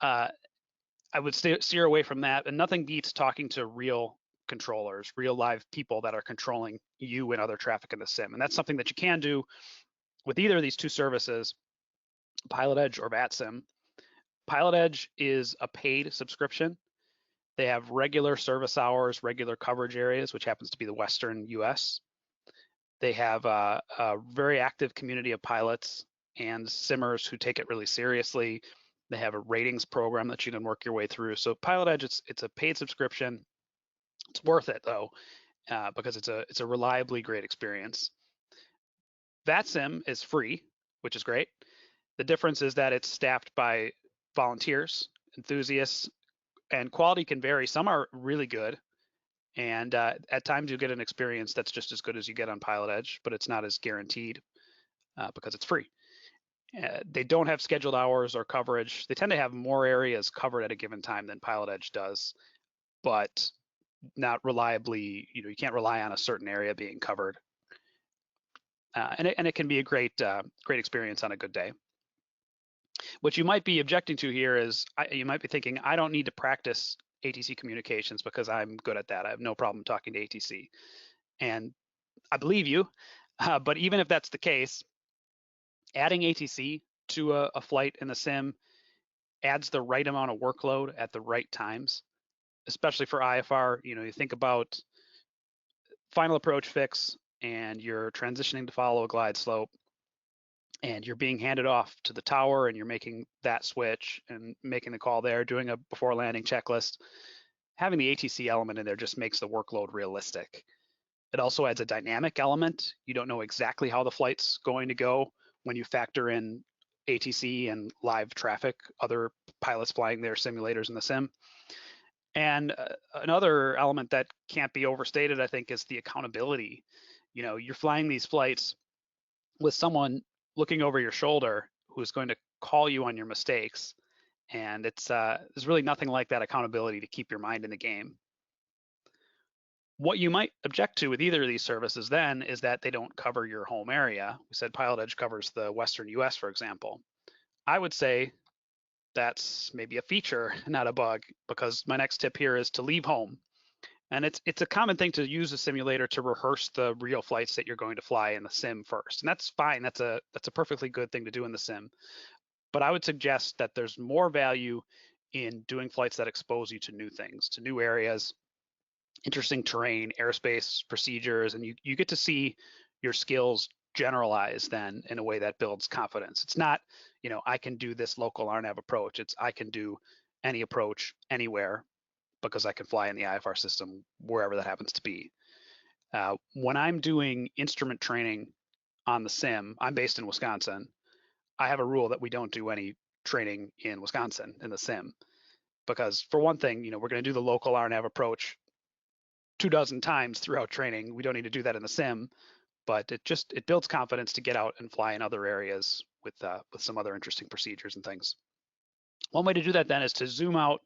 I would steer away from that, and nothing beats talking to real controllers, real live people that are controlling you and other traffic in the sim. And that's something that you can do with either of these two services, PilotEdge or VATSIM. PilotEdge is a paid subscription. They have regular service hours, regular coverage areas, which happens to be the Western US. They have a very active community of pilots and simmers who take it really seriously. They have a ratings program that you can work your way through. So PilotEdge, it's a paid subscription. It's worth it though, because it's a reliably great experience. VATSIM is free, which is great. The difference is that it's staffed by volunteers, enthusiasts, and quality can vary. Some are really good, and at times you get an experience that's just as good as you get on PilotEdge, but it's not as guaranteed because it's free. They don't have scheduled hours or coverage. They tend to have more areas covered at a given time than PilotEdge does, but not reliably. You can't rely on a certain area being covered, and it can be a great experience on a good day. What you might be objecting to here is you might be thinking, I don't need to practice ATC communications because I'm good at that. I have no problem talking to ATC. And I believe you, but even if that's the case, adding ATC to a flight in the sim adds the right amount of workload at the right times, especially for IFR. You think about final approach fix and you're transitioning to follow a glide slope, and you're being handed off to the tower and you're making that switch and making the call there, doing a before landing checklist. Having the ATC element in there just makes the workload realistic. It also adds a dynamic element. You don't know exactly how the flight's going to go when you factor in ATC and live traffic, other pilots flying their simulators in the sim. And another element that can't be overstated, I think, is the accountability. You're flying these flights with someone looking over your shoulder who's going to call you on your mistakes. And there's really nothing like that accountability to keep your mind in the game. What you might object to with either of these services then is that they don't cover your home area. We said PilotEdge covers the Western US, for example. I would say that's maybe a feature, not a bug, because my next tip here is to leave home. And it's a common thing to use a simulator to rehearse the real flights that you're going to fly in the sim first. And that's fine. That's a perfectly good thing to do in the sim. But I would suggest that there's more value in doing flights that expose you to new things, to new areas, interesting terrain, airspace, procedures, and you get to see your skills generalized then in a way that builds confidence. It's not, I can do this local RNAV approach. It's I can do any approach anywhere because I can fly in the IFR system wherever that happens to be. When I'm doing instrument training on the sim, I'm based in Wisconsin. I have a rule that we don't do any training in Wisconsin in the sim because, for one thing, we're going to do the local RNAV approach 24 times throughout training. We don't need to do that in the sim, but it builds confidence to get out and fly in other areas with some other interesting procedures and things. One way to do that then is to zoom out,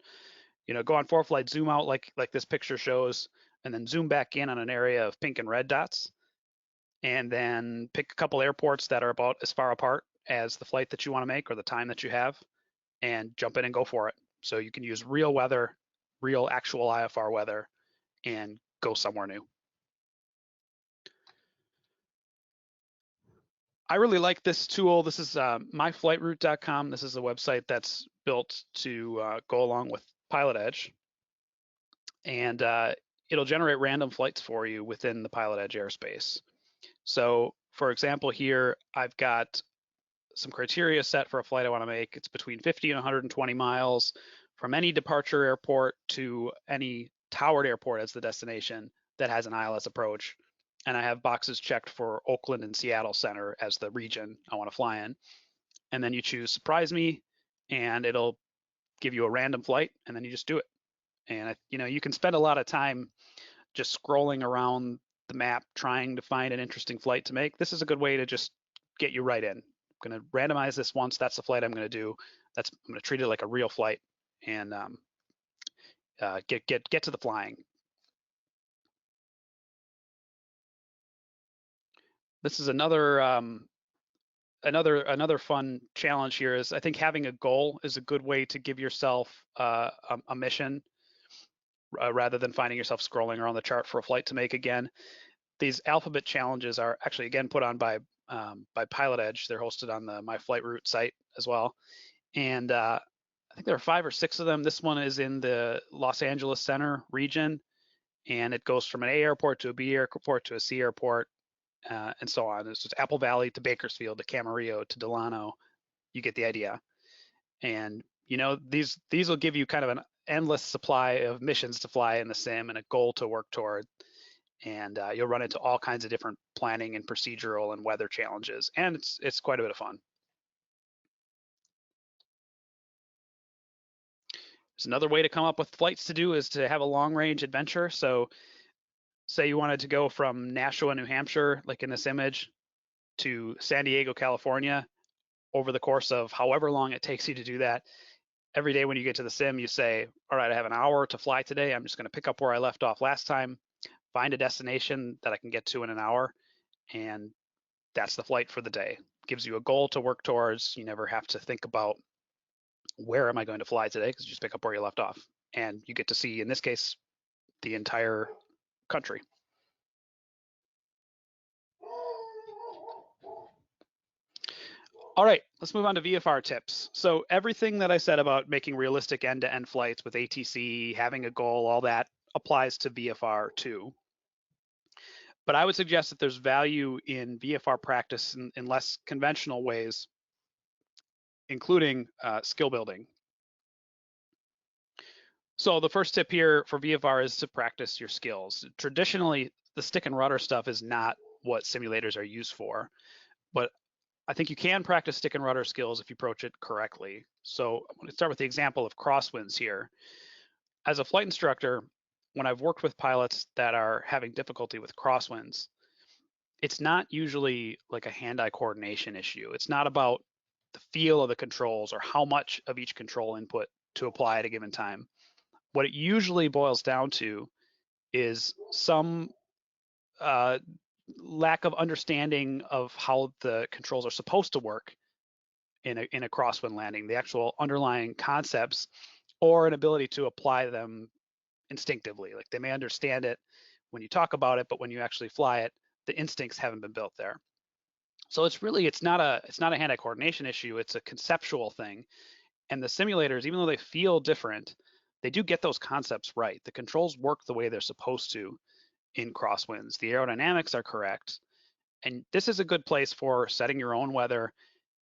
go on ForeFlight, zoom out like this picture shows, and then zoom back in on an area of pink and red dots, and then pick a couple airports that are about as far apart as the flight that you want to make or the time that you have, and jump in and go for it. So you can use real weather, real actual IFR weather, and go somewhere new. I really like this tool. This is myflightroute.com. This is a website that's built to go along with Pilot Edge, and it'll generate random flights for you within the Pilot Edge airspace. So for example, here I've got some criteria set for a flight I want to make. It's between 50 and 120 miles from any departure airport to any towered airport as the destination that has an ILS approach. And I have boxes checked for Oakland and Seattle Center as the region I want to fly in. And then you choose surprise me, and it'll give you a random flight, and then you just do it. And you can spend a lot of time just scrolling around the map trying to find an interesting flight to make. This is a good way to just get you right in. I'm going to randomize this once. That's the flight I'm going to do. I'm going to treat it like a real flight and get to the flying. This is another fun challenge here. Is I think having a goal is a good way to give yourself a mission rather than finding yourself scrolling around the chart for a flight to make again. These alphabet challenges are actually again put on by Pilot Edge. They're hosted on the My Flight Route site as well, and I think there are 5 or 6 of them. This one is in the Los Angeles Center region, and it goes from an A airport to a B airport to a C airport, and so on. It's just Apple Valley to Bakersfield to Camarillo to Delano. You get the idea. And these will give you kind of an endless supply of missions to fly in the sim and a goal to work toward. And you'll run into all kinds of different planning and procedural and weather challenges, and it's quite a bit of fun. There's another way to come up with flights to do is to have a long range adventure. So say you wanted to go from Nashua, New Hampshire, like in this image, to San Diego, California, over the course of however long it takes you to do that. Every day when you get to the sim, you say, all right, I have an hour to fly today. I'm just going to pick up where I left off last time, find a destination that I can get to in an hour, and that's the flight for the day. Gives you a goal to work towards. You never have to think about where am I going to fly today, because you just pick up where you left off. And you get to see, in this case, the entire country. All right, let's move on to VFR tips. So everything that I said about making realistic end-to-end flights with ATC, having a goal, all that applies to VFR too. But I would suggest that there's value in VFR practice in less conventional ways, including skill building. So the first tip here for VFR is to practice your skills. Traditionally, the stick and rudder stuff is not what simulators are used for, but I think you can practice stick and rudder skills if you approach it correctly. So I'm going to start with the example of crosswinds here. As a flight instructor, when I've worked with pilots that are having difficulty with crosswinds, it's not usually like a hand-eye coordination issue. It's not about the feel of the controls or how much of each control input to apply at a given time. What it usually boils down to is some lack of understanding of how the controls are supposed to work in a crosswind landing, the actual underlying concepts, or an ability to apply them instinctively. Like they may understand it when you talk about it, but when you actually fly it, the instincts haven't been built there. So it's not a hand-eye coordination issue, it's a conceptual thing. And the simulators, even though they feel different, they do get those concepts right. The controls work the way they're supposed to in crosswinds. The aerodynamics are correct. And this is a good place for setting your own weather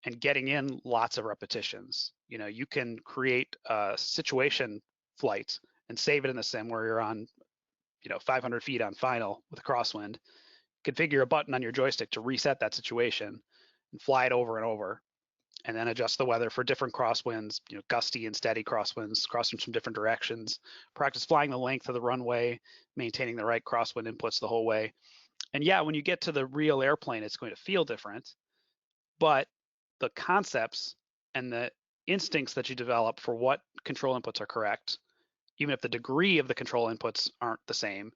and getting in lots of repetitions. You can create a situation flight and save it in the sim where you're on 500 feet on final with a crosswind. Configure a button on your joystick to reset that situation and fly it over and over, and then adjust the weather for different crosswinds, gusty and steady crosswinds from different directions. Practice flying the length of the runway, maintaining the right crosswind inputs the whole way. And yeah, when you get to the real airplane, it's going to feel different, but the concepts and the instincts that you develop for what control inputs are correct, even if the degree of the control inputs aren't the same,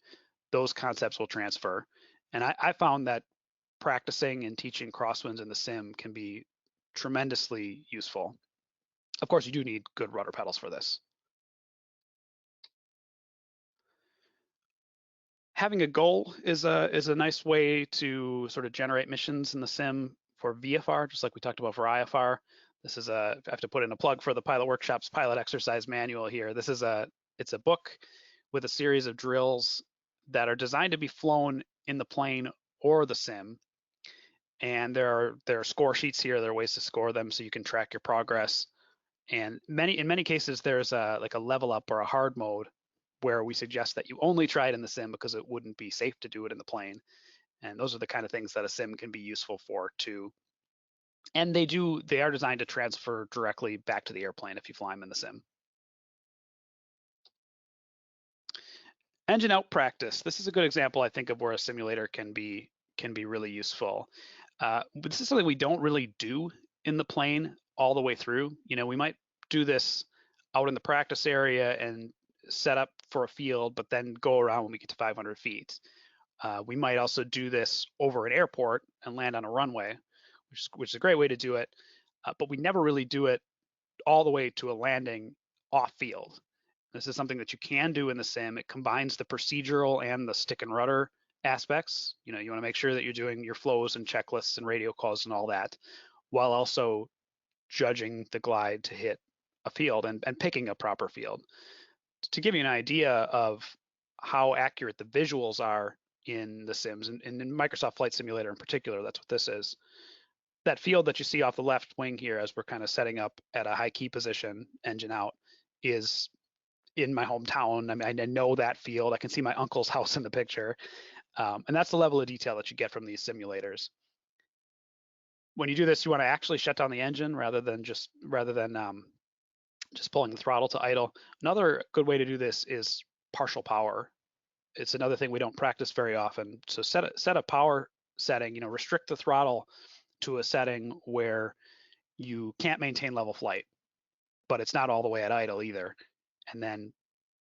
those concepts will transfer. And I found that practicing and teaching crosswinds in the sim can be tremendously useful. Of course, you do need good rudder pedals for this. Having a goal is a nice way to sort of generate missions in the sim for VFR, just like we talked about for IFR. This is I have to put in a plug for the PilotWorkshops pilot exercise manual here. It's a book with a series of drills that are designed to be flown in the plane or the sim. And there are score sheets here. There are ways to score them so you can track your progress. And in many cases, there's like a level up or a hard mode where we suggest that you only try it in the sim because it wouldn't be safe to do it in the plane. And those are the kind of things that a sim can be useful for too. And they are designed to transfer directly back to the airplane if you fly them in the sim. Engine out practice. This is a good example, I think, of where a simulator can be really useful. But this is something we don't really do in the plane all the way through. We might do this out in the practice area and set up for a field, but then go around when we get to 500 feet. We might also do this over an airport and land on a runway, which is a great way to do it. But we never really do it all the way to a landing off field. This is something that you can do in the sim. It combines the procedural and the stick and rudder aspects. You want to make sure that you're doing your flows and checklists and radio calls and all that, while also judging the glide to hit a field and picking a proper field. To give you an idea of how accurate the visuals are in the sims, and in Microsoft Flight Simulator in particular, that's what this is. That field that you see off the left wing here as we're kind of setting up at a high key position, engine out, is in my hometown. I mean, I know that field. I can see my uncle's house in the picture. And that's the level of detail that you get from these simulators. When you do this, you want to actually shut down the engine rather than just pulling the throttle to idle. Another good way to do this is partial power. It's another thing we don't practice very often. So set a power setting, restrict the throttle to a setting where you can't maintain level flight, but it's not all the way at idle either. And then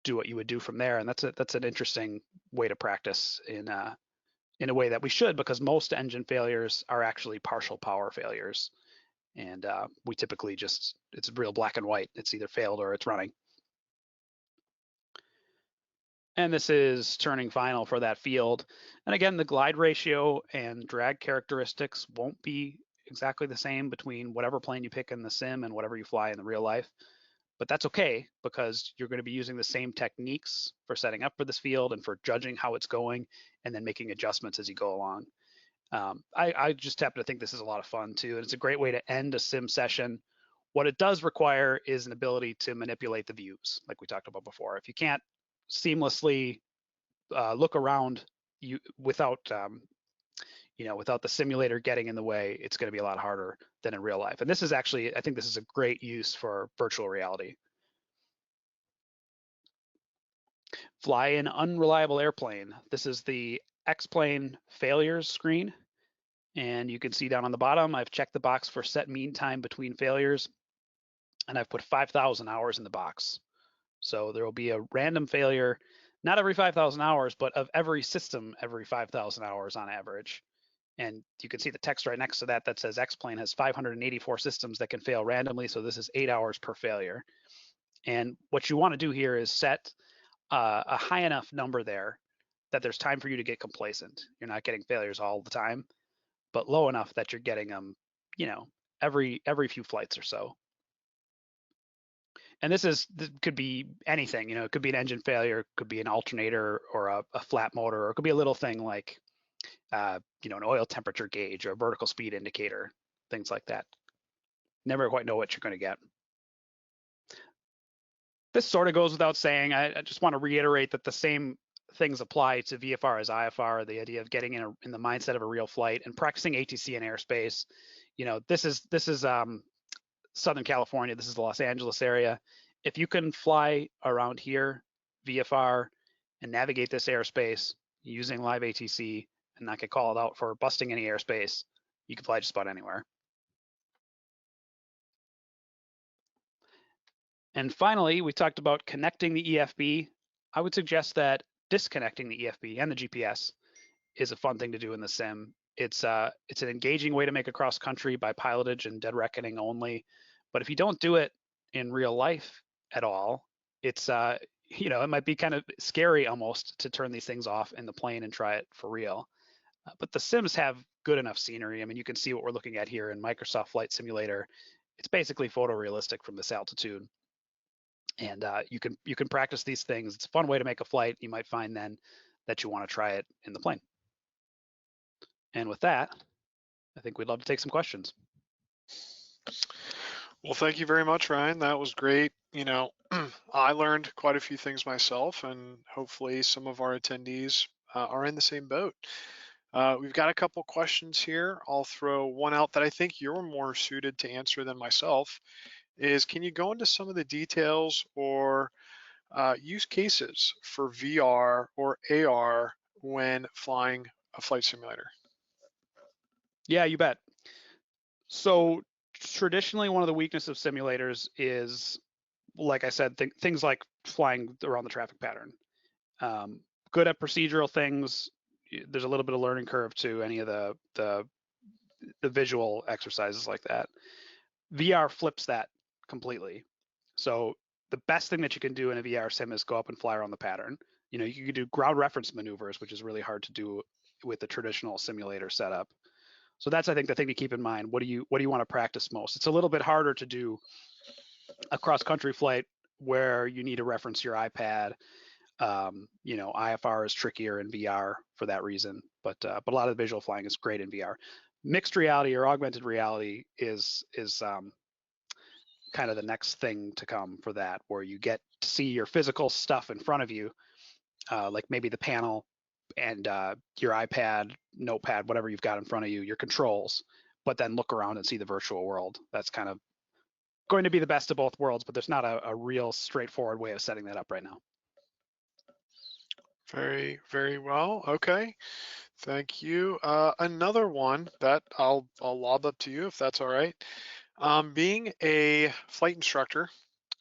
do what you would do from there. And that's an interesting way to practice in a way that we should, because most engine failures are actually partial power failures. And we typically it's real black and white. It's either failed or it's running. And this is turning final for that field. And again, the glide ratio and drag characteristics won't be exactly the same between whatever plane you pick in the sim and whatever you fly in the real life. But that's okay, because you're going to be using the same techniques for setting up for this field and for judging how it's going and then making adjustments as you go along. I just happen to think this is a lot of fun too, and it's a great way to end a sim session. What it does require is an ability to manipulate the views, like we talked about before. If you can't seamlessly look around without the simulator getting in the way, it's going to be a lot harder than in real life. And this is actually, I think this is a great use for virtual reality. Fly an unreliable airplane. This is the X-plane failures screen. And you can see down on the bottom, I've checked the box for set mean time between failures, and I've put 5,000 hours in the box. So there will be a random failure, not every 5,000 hours, but of every system every 5,000 hours on average. And you can see the text right next to that that says X-plane has 584 systems that can fail randomly. So this is 8 hours per failure. And what you want to do here is set a high enough number there that there's time for you to get complacent. You're not getting failures all the time, but low enough that you're getting them, every few flights or so. And this could be anything, it could be an engine failure, it could be an alternator or a flat motor, or it could be a little thing like, an oil temperature gauge or a vertical speed indicator, things like that. Never quite know what you're going to get. This sort of goes without saying. I just want to reiterate that the same things apply to VFR as IFR, the idea of getting in the mindset of a real flight and practicing ATC in airspace. This is Southern California. This is the Los Angeles area. If you can fly around here, VFR, and navigate this airspace using live ATC and not get called out for busting any airspace, you can fly just about anywhere. And finally, we talked about connecting the EFB. I would suggest that disconnecting the EFB and the GPS is a fun thing to do in the sim. It's an engaging way to make a cross country by pilotage and dead reckoning only. But if you don't do it, in real life at all, it's it might be kind of scary almost to turn these things off in the plane and try it for real. But the sims have good enough scenery. I mean, you can see what we're looking at here in Microsoft Flight Simulator. It's basically photorealistic from this altitude, and you can practice these things. It's a fun way to make a flight. You might find then that you want to try it in the plane. And with that, I think we'd love to take some questions. Well, thank you very much, Ryan. That was great. I learned quite a few things myself, and hopefully some of our attendees are in the same boat. We've got a couple questions here. I'll throw one out that I think you're more suited to answer than myself. Can you go into some of the details or use cases for VR or AR when flying a flight simulator? Yeah, you bet. So traditionally, one of the weaknesses of simulators is, like I said, things like flying around the traffic pattern. Good at procedural things. There's a little bit of learning curve to any of the visual exercises like that. VR flips that completely. So the best thing that you can do in a VR sim is go up and fly around the pattern. You can do ground reference maneuvers, which is really hard to do with the traditional simulator setup. So that's, I think, the thing to keep in mind. What do you want to practice most? It's a little bit harder to do a cross-country flight where you need to reference your iPad. IFR is trickier in VR for that reason, but a lot of the visual flying is great in VR. Mixed reality or augmented reality is kind of the next thing to come for that, where you get to see your physical stuff in front of you, like maybe the panel and your iPad, notepad, whatever you've got in front of you, your controls, but then look around and see the virtual world. That's kind of going to be the best of both worlds, but there's not a real straightforward way of setting that up right now. Very, very well. Okay. Thank you. Another one that I'll lob up to you if that's all right. Being a flight instructor,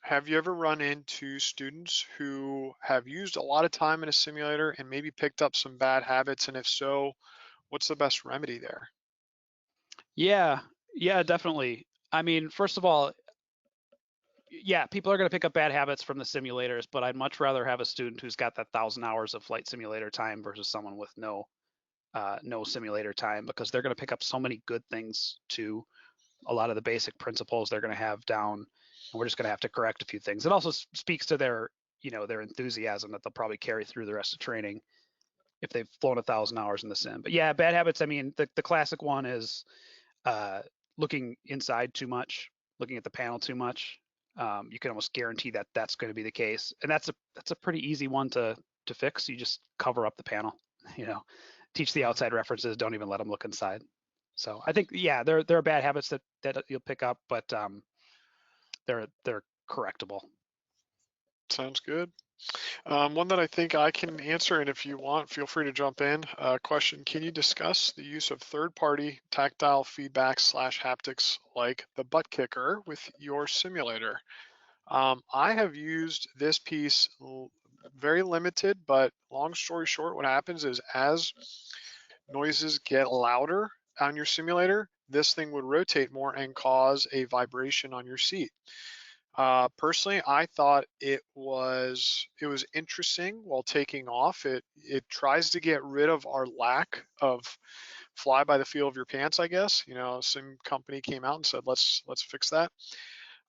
have you ever run into students who have used a lot of time in a simulator and maybe picked up some bad habits? And if so, what's the best remedy there? Yeah, definitely. I mean, first of all, yeah, people are going to pick up bad habits from the simulators, but I'd much rather have a student who's got that 1,000 hours of flight simulator time versus someone with no simulator time, because they're going to pick up so many good things too. A lot of the basic principles they're going to have down, and we're just going to have to correct a few things. It also speaks to their enthusiasm that they'll probably carry through the rest of training if they've flown 1,000 hours in the sim. But yeah, bad habits. I mean, the classic one is looking inside too much, looking at the panel too much. You can almost guarantee that that's going to be the case, and that's a pretty easy one to fix. You just cover up the panel, teach the outside references, don't even let them look inside. So I think, yeah, there are bad habits that you'll pick up, but they're correctable. Sounds good. One that I think I can answer, and if you want, feel free to jump in. Question: can you discuss the use of third-party tactile feedback / haptics like the butt kicker with your simulator? I have used this piece very limited, but long story short, what happens is as noises get louder on your simulator, this thing would rotate more and cause a vibration on your seat. Personally, I thought it was interesting while taking off. It tries to get rid of our lack of fly by the feel of your pants, I guess. Some company came out and said, let's fix that.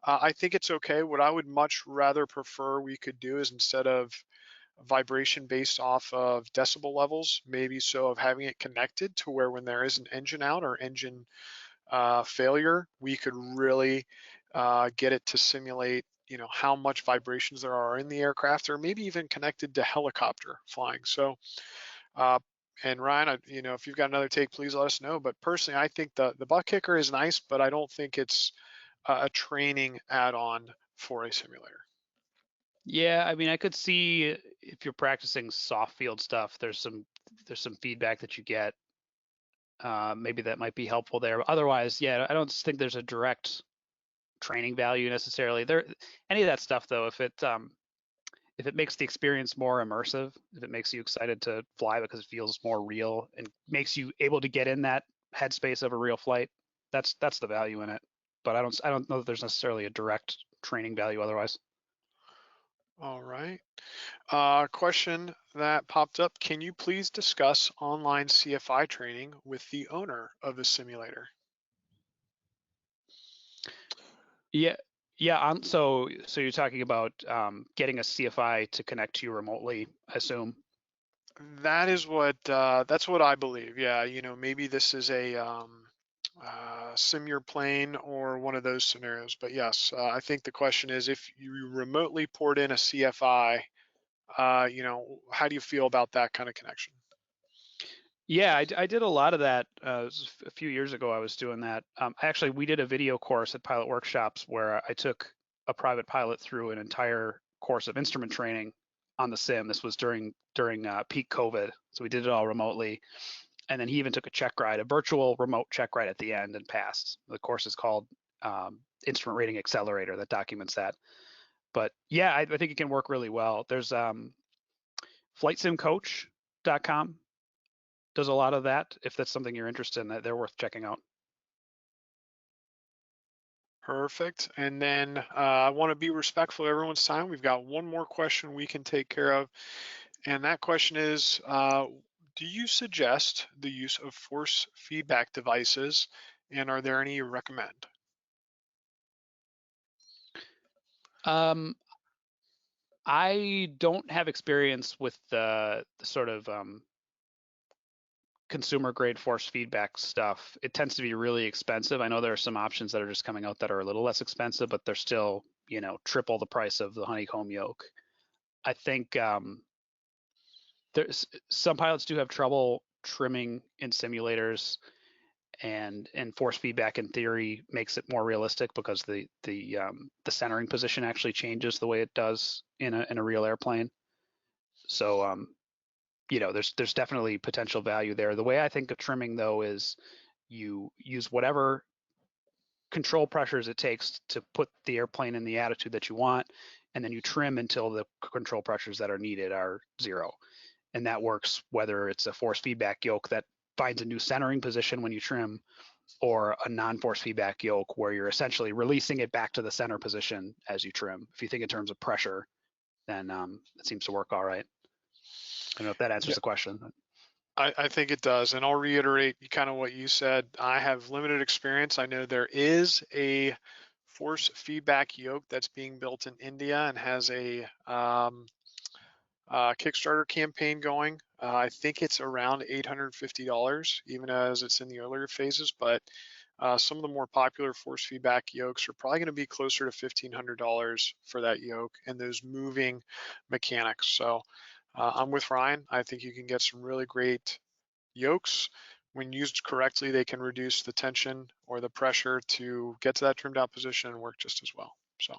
I think it's okay. What I would much rather prefer we could do is, instead of vibration based off of decibel levels, maybe so of having it connected to where when there is an engine out or engine failure, we could really get it to simulate how much vibrations there are in the aircraft, or maybe even connected to helicopter flying. So and Ryan, if you've got another take, please let us know. But personally, I think the butt kicker is nice, but I don't think it's a training add-on for a simulator. Yeah, I mean, I could see if you're practicing soft field stuff, there's some feedback that you get. Maybe that might be helpful there. But otherwise, yeah, I don't think there's a direct training value necessarily. Any of that stuff though, if it makes the experience more immersive, if it makes you excited to fly because it feels more real and makes you able to get in that headspace of a real flight, that's the value in it. But I don't know that there's necessarily a direct training value otherwise. All right. Question that popped up. Can you please discuss online CFI training with the owner of the simulator? Yeah. So you're talking about getting a CFI to connect to you remotely, I assume. That is what that's what I believe. Yeah, maybe this is a sim your plane or one of those scenarios. But yes, I think the question is if you remotely poured in a CFI, how do you feel about that kind of connection? Yeah, I did a lot of that. A few years ago, I was doing that. Actually, we did a video course at PilotWorkshops where I took a private pilot through an entire course of instrument training on the sim. This was during peak COVID, so we did it all remotely. And then he even took a check ride, a virtual remote check ride at the end, and passed. The course is called Instrument Rating Accelerator that documents that. But yeah, I think it can work really well. There's flightsimcoach.com does a lot of that. If that's something you're interested in, they're worth checking out. Perfect. And then I want to be respectful of everyone's time. We've got one more question we can take care of. And that question is, do you suggest the use of force feedback devices? And are there any you recommend? I don't have experience with the sort of consumer grade force feedback stuff. It tends to be really expensive. I know there are some options that are just coming out that are a little less expensive, but they're still, triple the price of the Honeycomb yoke. I think there's some pilots do have trouble trimming in simulators, and force feedback in theory makes it more realistic because the centering position actually changes the way it does in a real airplane. So there's definitely potential value there. The way I think of trimming though is you use whatever control pressures it takes to put the airplane in the attitude that you want, and then you trim until the control pressures that are needed are zero. And that works whether it's a force feedback yoke that finds a new centering position when you trim, or a non-force feedback yoke where you're essentially releasing it back to the center position as you trim. If you think in terms of pressure, then it seems to work all right. I don't know if that answers the question. I think it does. And I'll reiterate kind of what you said. I have limited experience. I know there is a force feedback yoke that's being built in India and has a Kickstarter campaign going. I think it's around $850, even as it's in the earlier phases. But some of the more popular force feedback yokes are probably going to be closer to $1,500 for that yoke and those moving mechanics. So I'm with Ryan. I think you can get some really great yokes. When used correctly, they can reduce the tension or the pressure to get to that trimmed out position and work just as well. So,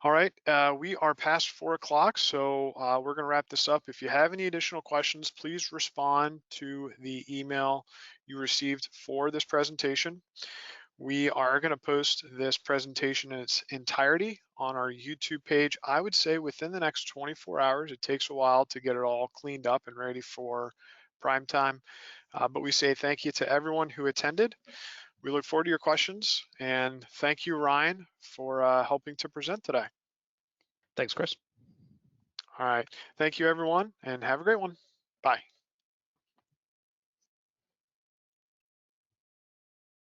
all right, we are past 4 o'clock, so we're going to wrap this up. If you have any additional questions, please respond to the email you received for this presentation. We are going to post this presentation in its entirety on our YouTube page. I would say within the next 24 hours. It takes a while to get it all cleaned up and ready for prime time. But we say thank you to everyone who attended. We look forward to your questions, and thank you, Ryan, for helping to present today. Thanks, Chris. All right. Thank you, everyone, and have a great one. Bye.